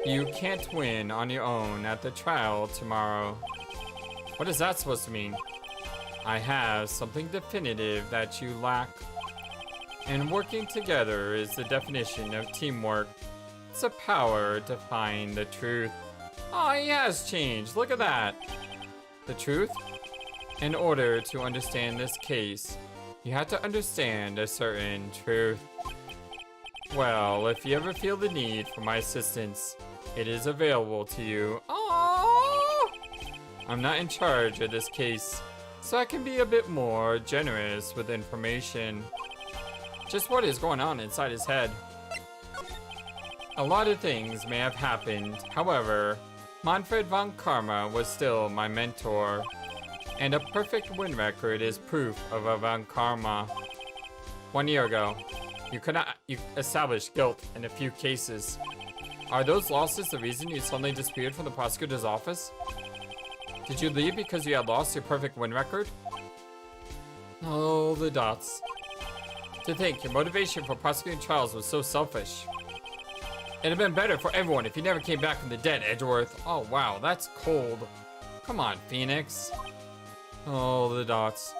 You can't win on your own at the trial tomorrow. What is that supposed to mean? I have something definitive that you lack. And working together is the definition of teamwork. It's a power to find the truth. Oh, he has changed. Look at that. The truth? In order to understand this case, you have to understand a certain truth. Well, if you ever feel the need for my assistance, it is available to you. Oh! I'm not in charge of this case, so I can be a bit more generous with information. Just what is going on inside his head? A lot of things may have happened. However, Manfred von Karma was still my mentor. And a perfect win record is proof of a von Karma. 1 year ago, you established guilt in a few cases. Are those losses the reason you suddenly disappeared from the prosecutor's office? Did you leave because you had lost your perfect win record? Oh, the dots. To think your motivation for prosecuting trials was so selfish. It'd have been better for everyone if you never came back from the dead, Edgeworth. Oh, wow, that's cold. Come on, Phoenix. Oh, the dots.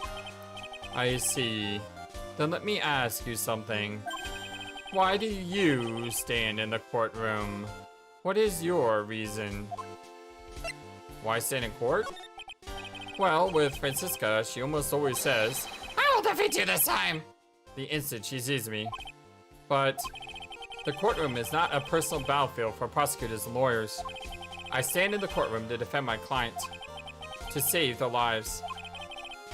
I see. Then let me ask you something. Why do you stand in the courtroom? What is your reason? Why stand in court? Well, with Francisca, she almost always says, "I will defeat you this time!" the instant she sees me. But the courtroom is not a personal battlefield for prosecutors and lawyers. I stand in the courtroom to defend my client, to save their lives.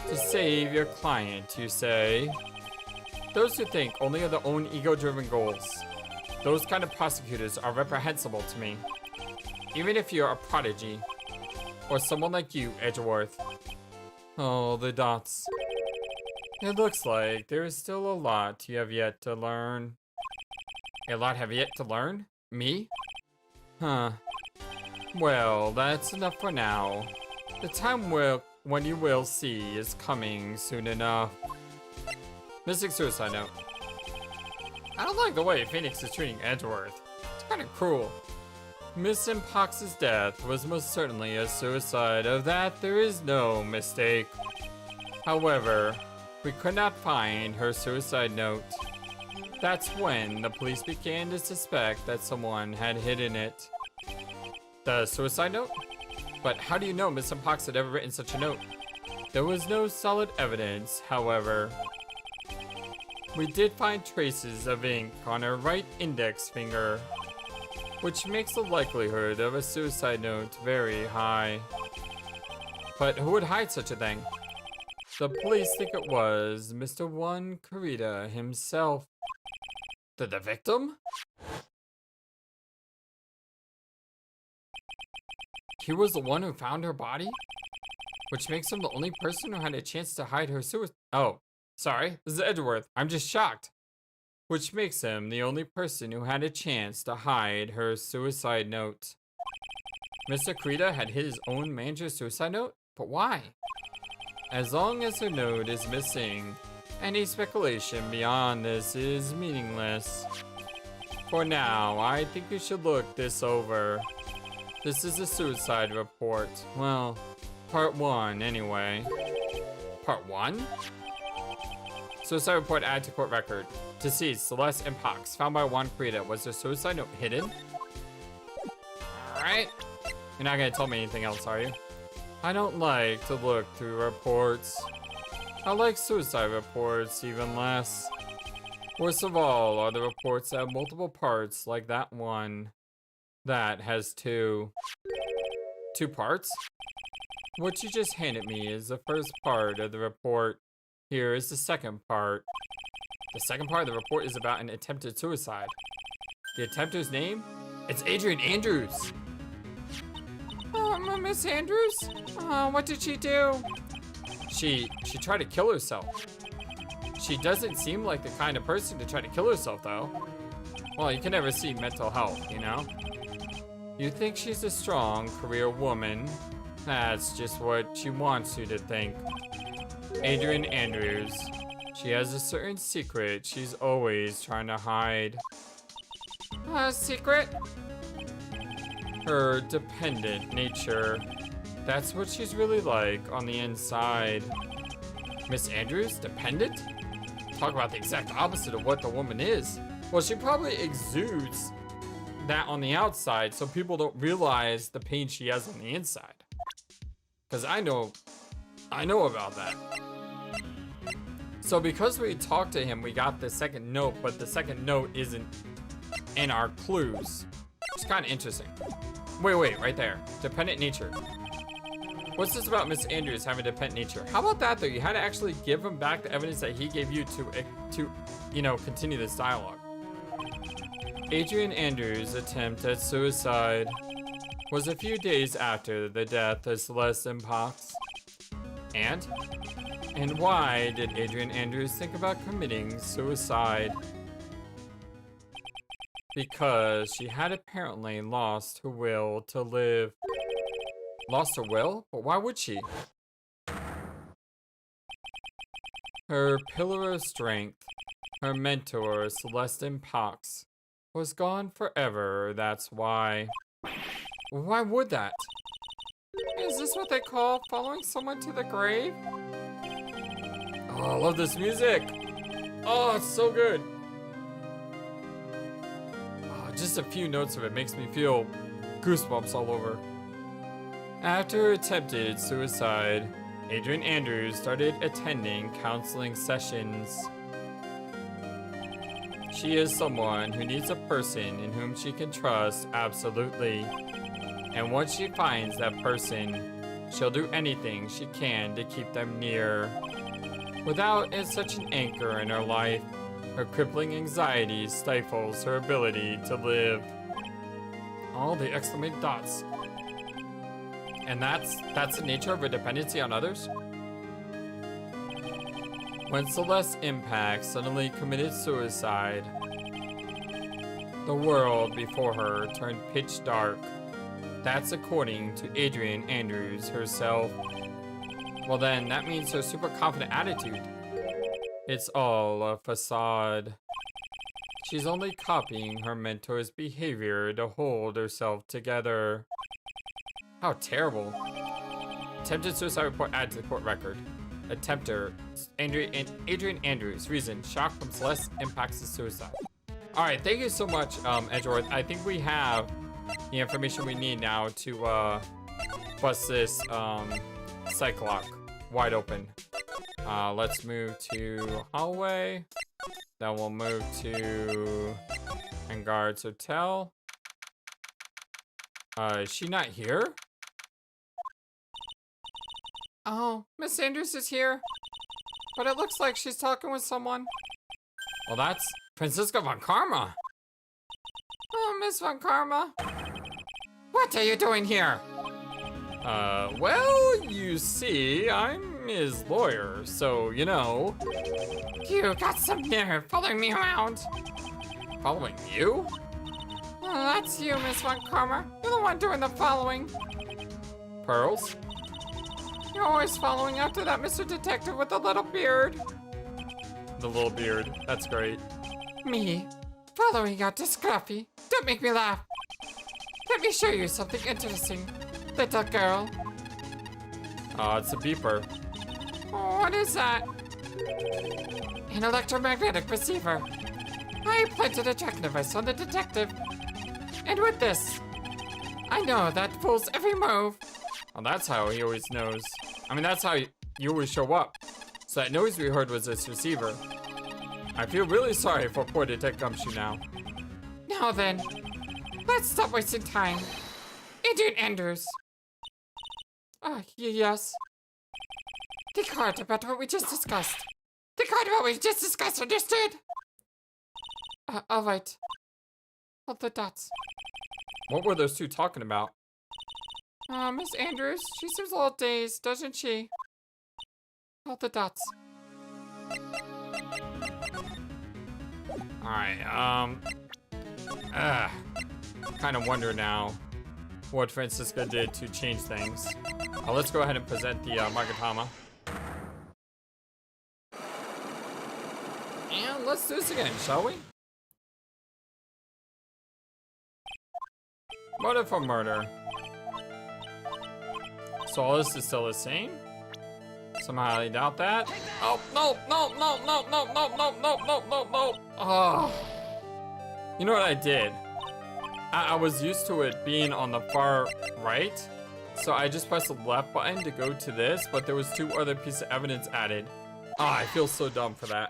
To save your client, you say? Those who think only of their own ego-driven goals, those kind of prosecutors are reprehensible to me. Even if you're a prodigy, or someone like you, Edgeworth. Oh, the dots. It looks like there is still a lot you have yet to learn. A lot have yet to learn? Me? Huh. Well, that's enough for now. The time when you will see is coming soon enough. Missing suicide note. I don't like the way Phoenix is treating Edgeworth. It's kind of cruel. Miss Impox's death was most certainly a suicide. Of that, there is no mistake. However, we could not find her suicide note. That's when the police began to suspect that someone had hidden it. The suicide note? But how do you know Miss Impox had ever written such a note? There was no solid evidence, however. We did find traces of ink on her right index finger, which makes the likelihood of a suicide note very high. But who would hide such a thing? The police think it was Mr. One Kurita himself. The victim? He was the one who found her body? Which makes him the only person who had a chance to hide her suicide. Oh, sorry, this is Edgeworth. I'm just shocked. Which makes him the only person who had a chance to hide her suicide note. Mr. Kurita had hid his own manager's suicide note? But why? As long as her note is missing, any speculation beyond this is meaningless. For now, I think you should look this over. This is a suicide report. Well, part 1 anyway. Part 1? Suicide report added to court record. Deceased, Celeste Impox, found by Juan Kurita. Was her suicide note hidden? Alright. You're not gonna tell me anything else, are you? I don't like to look through reports. I like suicide reports even less. Worst of all are the reports that have multiple parts like that one. That has 2. 2 parts? What you just handed me is the first part of the report. Here is the second part. The second part of the report is about an attempted suicide. The attempter's name? It's Adrian Andrews! Miss Andrews? What did she do? She tried to kill herself. She doesn't seem like the kind of person to try to kill herself, though. Well, you can never see mental health, you know? You think she's a strong career woman. That's just what she wants you to think. Adrian Andrews. She has a certain secret she's always trying to hide. A secret? her dependent nature. That's what she's really like on the inside. Miss Andrews, dependent? Talk about the exact opposite of what the woman is. Well, she probably exudes that on the outside so people don't realize the pain she has on the inside. Because I know about that. So because we talked to him, we got the second note, but the second note isn't in our clues. It's kind of interesting. Wait, right there. Dependent nature. What's this about Miss Andrews having dependent nature? How about that though? You had to actually give him back the evidence that he gave you to continue this dialogue. Adrian Andrews' attempt at suicide was a few days after the death of Celeste Pox. And why did Adrian Andrews think about committing suicide? Because she had apparently lost her will to live. Lost her will? But why would she? Her pillar of strength, her mentor, Celeste Pox, was gone forever, that's why. Why would that? Is this what they call following someone to the grave? Oh, I love this music! Oh, it's so good! Oh, just a few notes of it makes me feel goosebumps all over. After attempted suicide, Adrian Andrews started attending counseling sessions. She is someone who needs a person in whom she can trust absolutely. And once she finds that person, she'll do anything she can to keep them near. Without such an anchor in her life, her crippling anxiety stifles her ability to live. All the exclamation dots. And that's the nature of a dependency on others? When Celeste Impact suddenly committed suicide, the world before her turned pitch dark. That's according to Adrian Andrews herself. Well then, that means her super confident attitude. It's all a facade. She's only copying her mentor's behavior to hold herself together. How terrible. Attempted suicide report added to the court record. Attempter, Adrian Andrews. Reason, shock from Celeste impacts the suicide. Alright, thank you so much, Edgeworth. I think we have the information we need now to bust this psych lock wide open. Let's move to hallway. Then we'll move to Engard's Hotel. Is she not here? Oh, Miss Andrews is here. But it looks like she's talking with someone. Well, that's Francisca von Karma. Oh, Miss von Karma. What are you doing here? Well, you see, I'm his lawyer, so, you know. You got some nerve following me around. Following you? Oh, that's you, Miss von Karma. You're the one doing the following. Pearls? You're always following after that Mr. Detective with the little beard. The little beard. That's great. Me? Following after Scruffy? Don't make me laugh. Let me show you something interesting, little girl. It's a beeper. Oh, what is that? An electromagnetic receiver. I planted a tracking device on the detective. And with this, I know that fool's every move. Well, that's how he always knows. I mean, that's how you always show up. So that noise we heard was this receiver. I feel really sorry for poor Detective Gumshoe now. Now then, let's stop wasting time. Adrian Andrews. Yes. The card about what we just discussed. The card about what we just discussed, understood? All right. Hold the dots. What were those two talking about? Miss Andrews, she seems a little dazed, doesn't she? Hold the dots. Alright, kind of wonder now what Francisca did to change things. Let's go ahead and present the Magatama. And let's do this again, shall we? Motive for murder. So all this is still the same? Somehow I doubt that. Oh, no, no, no, no, no, no, no, no, no, no, no. Oh. You know what I did? I was used to it being on the far right. So I just pressed the left button to go to this, but there was 2 other pieces of evidence added. Ah, I feel so dumb for that.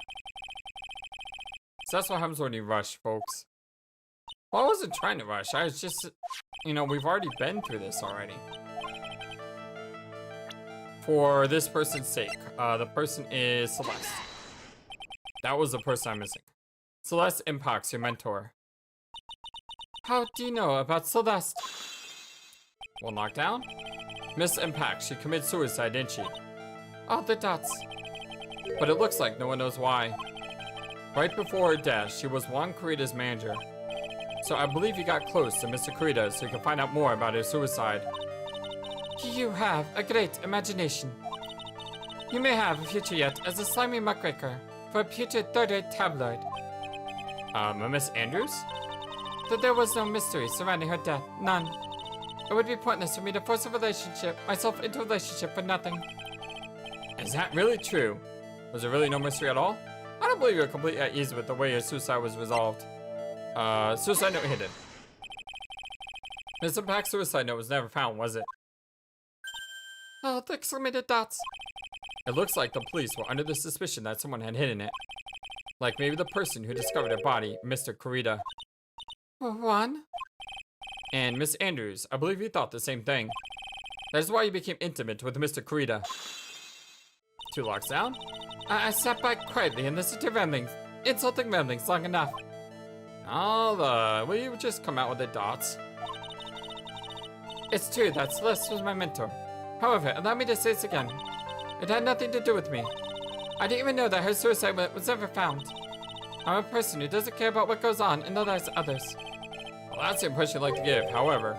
So that's what happens when you rush, folks. Well, I wasn't trying to rush. I was just, you know, we've already been through this already. For this person's sake, the person is Celeste. That was the person I'm missing. Celeste Impacts, your mentor. How do you know about Celeste? Well, knockdown? Miss Impact, she committed suicide, didn't she? Oh, the dots. But it looks like no one knows why. Right before her death, she was Juan Kurita's manager. So I believe you got close to Mr. Kurita so you can find out more about his suicide. You have a great imagination. You may have a future yet as a slimy muckraker for a future third-rate tabloid. Miss Andrews? That there was no mystery surrounding her death, none. It would be pointless for me to force myself into a relationship for nothing. Is that really true? Was there really no mystery at all? I don't believe you're completely at ease with the way your suicide was resolved. Suicide note hidden. Miss Impact's suicide note was never found, was it? Oh, the exclamated dots. It looks like the police were under the suspicion that someone had hidden it. Like maybe the person who discovered her body, Mr. Kurita. Juan? And Miss Andrews, I believe you thought the same thing. That is why you became intimate with Mr. Kurita. 2 locks down? I sat back quietly and listened to ramblings, insulting ramblings long enough. Will you just come out with the dots? It's true that Celeste was my mentor. However, allow me to say this again. It had nothing to do with me. I didn't even know that her suicide was ever found. I'm a person who doesn't care about what goes on in the lives of others. Well, that's the impression you'd like to give. However,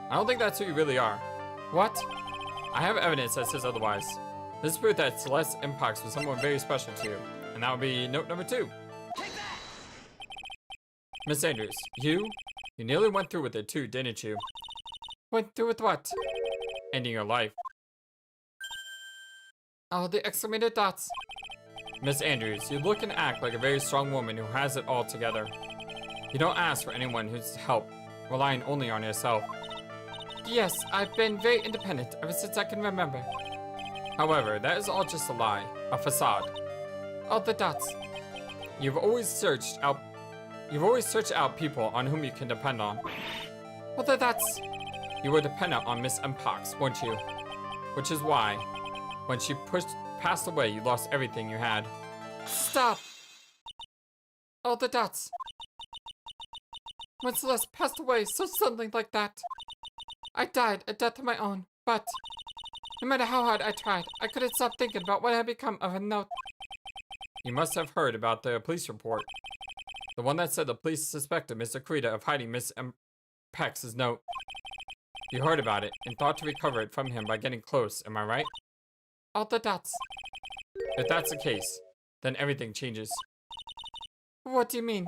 I don't think that's who you really are. What? I have evidence that says otherwise. This proves that Celeste Impacts was someone very special to you. And that would be note number 2. Miss Andrews, you nearly went through with it too, didn't you? Went through with what? Ending your life. Oh, the exclamated dots. Miss Andrews, you look and act like a very strong woman who has it all together. You don't ask for anyone who's help, relying only on yourself. Yes, I've been very independent ever since I can remember. However, that is all just a lie, a facade. Oh, the dots. You've always searched out people on whom you can depend on. Well, the dots. You were dependent on Miss Impacts, weren't you? Which is why, when she passed away, you lost everything you had. Stop! Oh, the dots. When Celeste passed away so suddenly like that, I died a death of my own, but no matter how hard I tried, I couldn't stop thinking about what had become of her note. You must have heard about the police report. The one that said the police suspected Mr. Kurita of hiding Miss Impacts' note. You heard about it and thought to recover it from him by getting close, am I right? All the dots. If that's the case, then everything changes. What do you mean?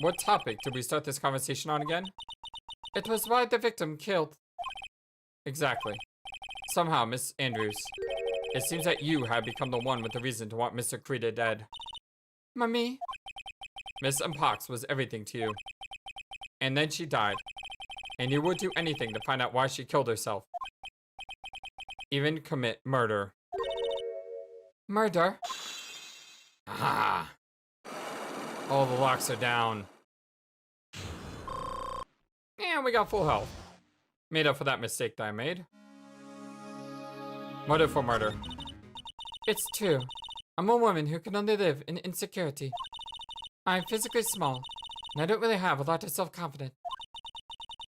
What topic did we start this conversation on again? It was why the victim killed. Exactly. Somehow, Miss Andrews, it seems that you have become the one with the reason to want Mr. Kurita dead. Mommy? Miss Impacts was everything to you. And then she died. And you would do anything to find out why she killed herself. Even commit murder. Murder? Ah. All the locks are down. And we got full health. Made up for that mistake that I made. Motive for murder. It's true. I'm a woman who can only live in insecurity. I'm physically small, and I don't really have a lot of self-confidence.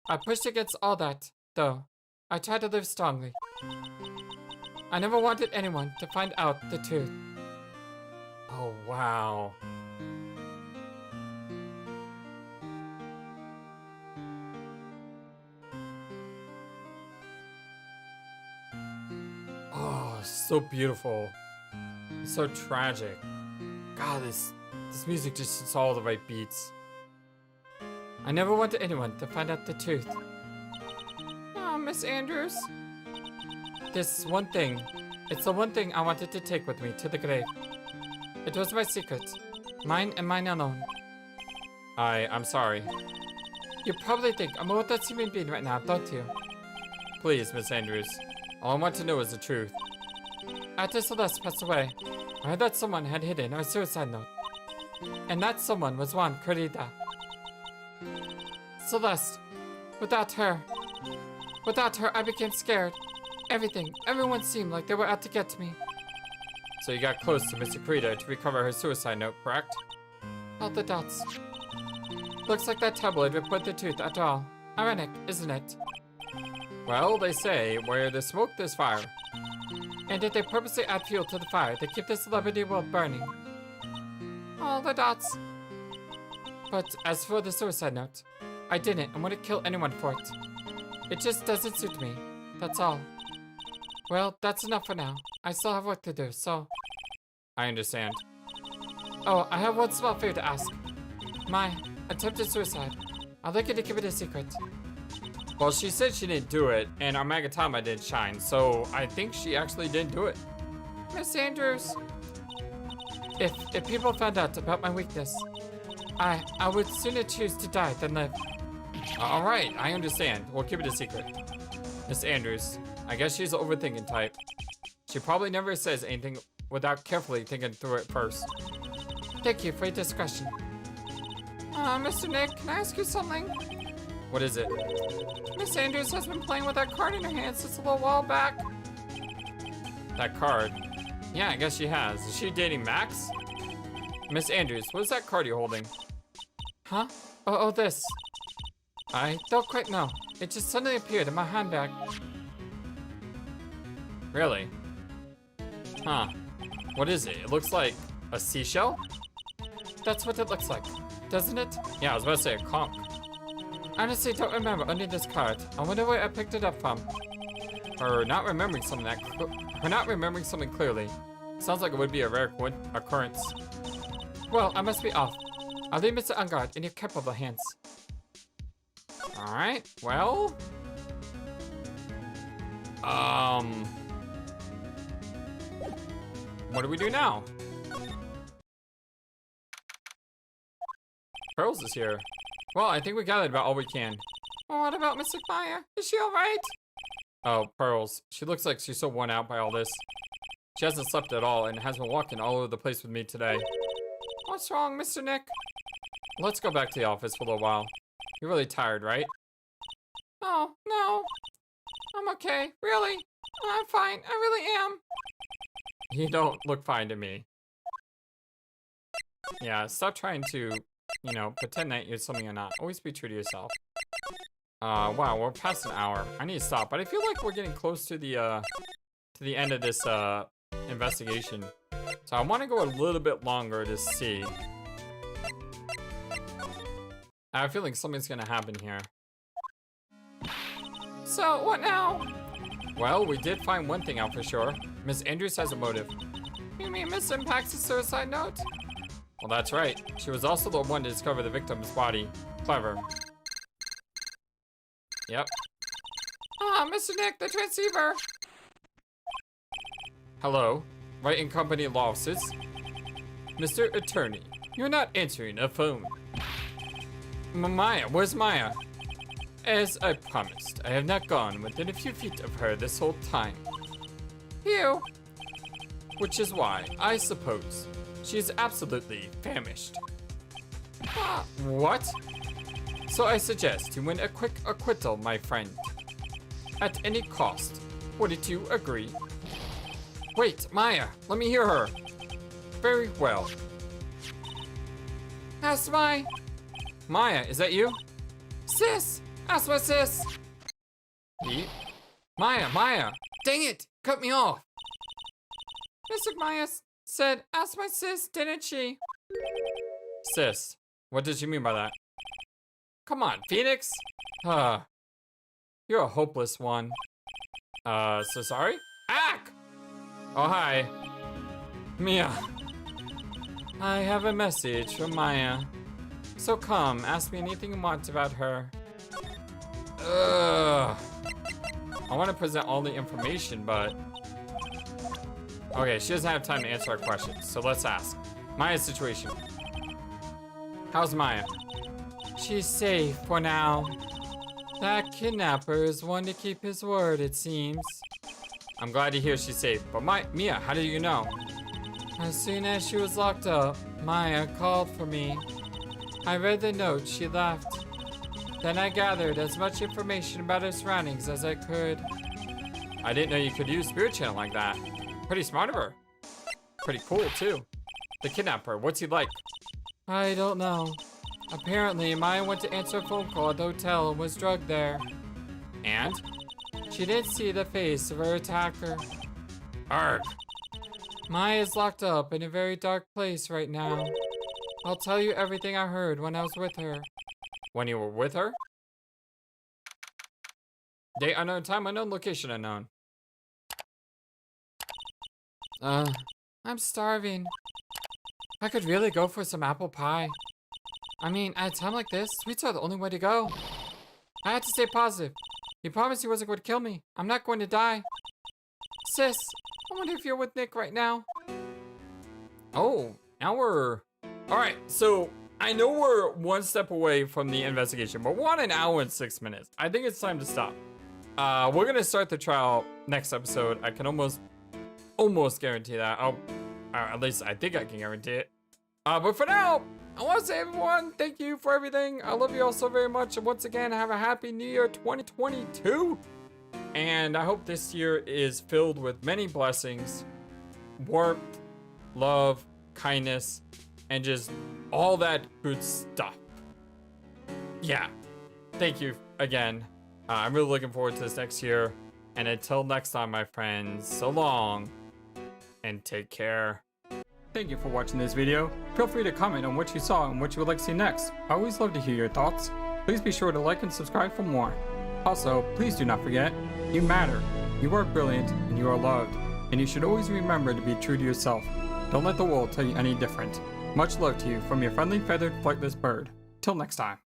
I pushed against all that, though. I try to live strongly. I never wanted anyone to find out the truth. Oh, wow. Oh, so beautiful. So tragic. God, this music just hits all the right beats. I never wanted anyone to find out the truth. Miss Andrews? This one thing. It's the one thing I wanted to take with me to the grave. It was my secret. Mine and mine alone. I'm sorry. You probably think I'm a worthless human being right now, don't you? Please, Miss Andrews. All I want to know is the truth. After Celeste passed away, I heard that someone had hidden her suicide note. And that someone was Juan Corrida. Celeste, without her, I became scared. Everyone seemed like they were out to get me. So you got close to Mr. Corrida to recover her suicide note, correct? All the dots. Looks like that tabloid reported the truth after all. Ironic, isn't it? Well, they say, where there's smoke, there's fire. And if they purposely add fuel to the fire, they keep the celebrity world burning. All the dots. But as for the suicide note, I didn't and wouldn't kill anyone for it. It just doesn't suit me. That's all. Well, that's enough for now. I still have work to do, so... I understand. Oh, I have one small favor to ask. My attempted suicide. I'd like you to keep it a secret. Well, she said she didn't do it, and our Magatama didn't shine, so I think she actually didn't do it. Miss Andrews, if people found out about my weakness, I would sooner choose to die than live. All right, I understand. We'll keep it a secret. Miss Andrews, I guess she's the overthinking type. She probably never says anything without carefully thinking through it first. Thank you for your discretion. Mr. Nick, can I ask you something? What is it? Miss Andrews has been playing with that card in her hand since a little while back. That card? Yeah, I guess she has. Is she dating Max? Miss Andrews, what is that card you're holding? Huh? Oh, this. I don't quite know. It just suddenly appeared in my handbag. Really? Huh. What is it? It looks like a seashell? That's what it looks like, doesn't it? Yeah, I was about to say a conch. I honestly don't remember owning this card. I wonder where I picked it up from. Her not remembering something clearly. Sounds like it would be a rare occurrence. Well, I must be off. I'll leave Mr. Ungard in your capable hands. Alright, well... What do we do now? Pearls is here. Well, I think we gathered about all we can. Well, what about Mr. Maya? Is she alright? Oh, Pearls. She looks like she's so worn out by all this. She hasn't slept at all and has been walking all over the place with me today. What's wrong, Mr. Nick? Let's go back to the office for a little while. You're really tired, right? Oh, no. I'm okay. Really? I'm fine. I really am. You don't look fine to me. Yeah, stop trying to, you know, pretend that you're something you're not. Always be true to yourself. Wow, we're past an hour. I need to stop, but I feel like we're getting close to the end of this, investigation. So I want to go a little bit longer to see. I have a feeling something's gonna happen here. So, what now? Well, we did find one thing out for sure. Miss Andrews has a motive. You mean Miss Impact's suicide note? Well, that's right. She was also the one to discover the victim's body. Clever. Yep. Ah, Mr. Nick, the transceiver. Hello. Wright and Company law offices. Mr. Attorney, you're not answering a phone. Maya, where's Maya? As I promised, I have not gone within a few feet of her this whole time. Phew. Which is why, I suppose, she is absolutely famished. What? So I suggest you win a quick acquittal, my friend. At any cost. Wouldn't you agree? Wait, Maya, let me hear her. Very well. Ask my... Maya, is that you? Sis! Ask my sis! Maya! Dang it! Cut me off! Mr. Maya said, ask my sis, didn't she? Sis, what did you mean by that? Come on, Phoenix! You're a hopeless one. So sorry? Ack! Oh, hi. Mia. I have a message from Maya. So come, ask me anything you want about her. Ugh. I want to present all the information, but... Okay, she doesn't have time to answer our questions, so let's ask. Maya's situation. How's Maya? She's safe for now. That kidnapper is one to keep his word, it seems. I'm glad to hear she's safe, but Mia, how do you know? As soon as she was locked up, Maya called for me. I read the note she left. Then I gathered as much information about her surroundings as I could. I didn't know you could use Spirit Channel like that. Pretty smart of her. Pretty cool, too. The kidnapper, what's he like? I don't know. Apparently, Maya went to answer a phone call at the hotel and was drugged there. And? She didn't see the face of her attacker. Arg. Maya is locked up in a very dark place right now. I'll tell you everything I heard when I was with her. When you were with her? Date unknown, time unknown, location unknown. I'm starving. I could really go for some apple pie. I mean, at a time like this, sweets are the only way to go. I had to stay positive. He promised he wasn't going to kill me. I'm not going to die. Sis, I wonder if you're with Nick right now. Oh, now we're... Alright, so I know we're one step away from the investigation, but we're on an hour and 6 minutes. I think it's time to stop. We're going to start the trial next episode. I can almost guarantee that. At least I think I can guarantee it. But for now, I want to say, everyone, thank you for everything. I love you all so very much. And once again, have a happy New Year 2022. And I hope this year is filled with many blessings, warmth, love, kindness, and just all that good stuff. Yeah. Thank you again. I'm really looking forward to this next year. And until next time, my friends, so long and take care. Thank you for watching this video. Feel free to comment on what you saw and what you would like to see next. I always love to hear your thoughts. Please be sure to like and subscribe for more. Also, please do not forget, you matter, you are brilliant, and you are loved. And you should always remember to be true to yourself. Don't let the world tell you any different. Much love to you from your friendly feathered flightless bird. Till next time.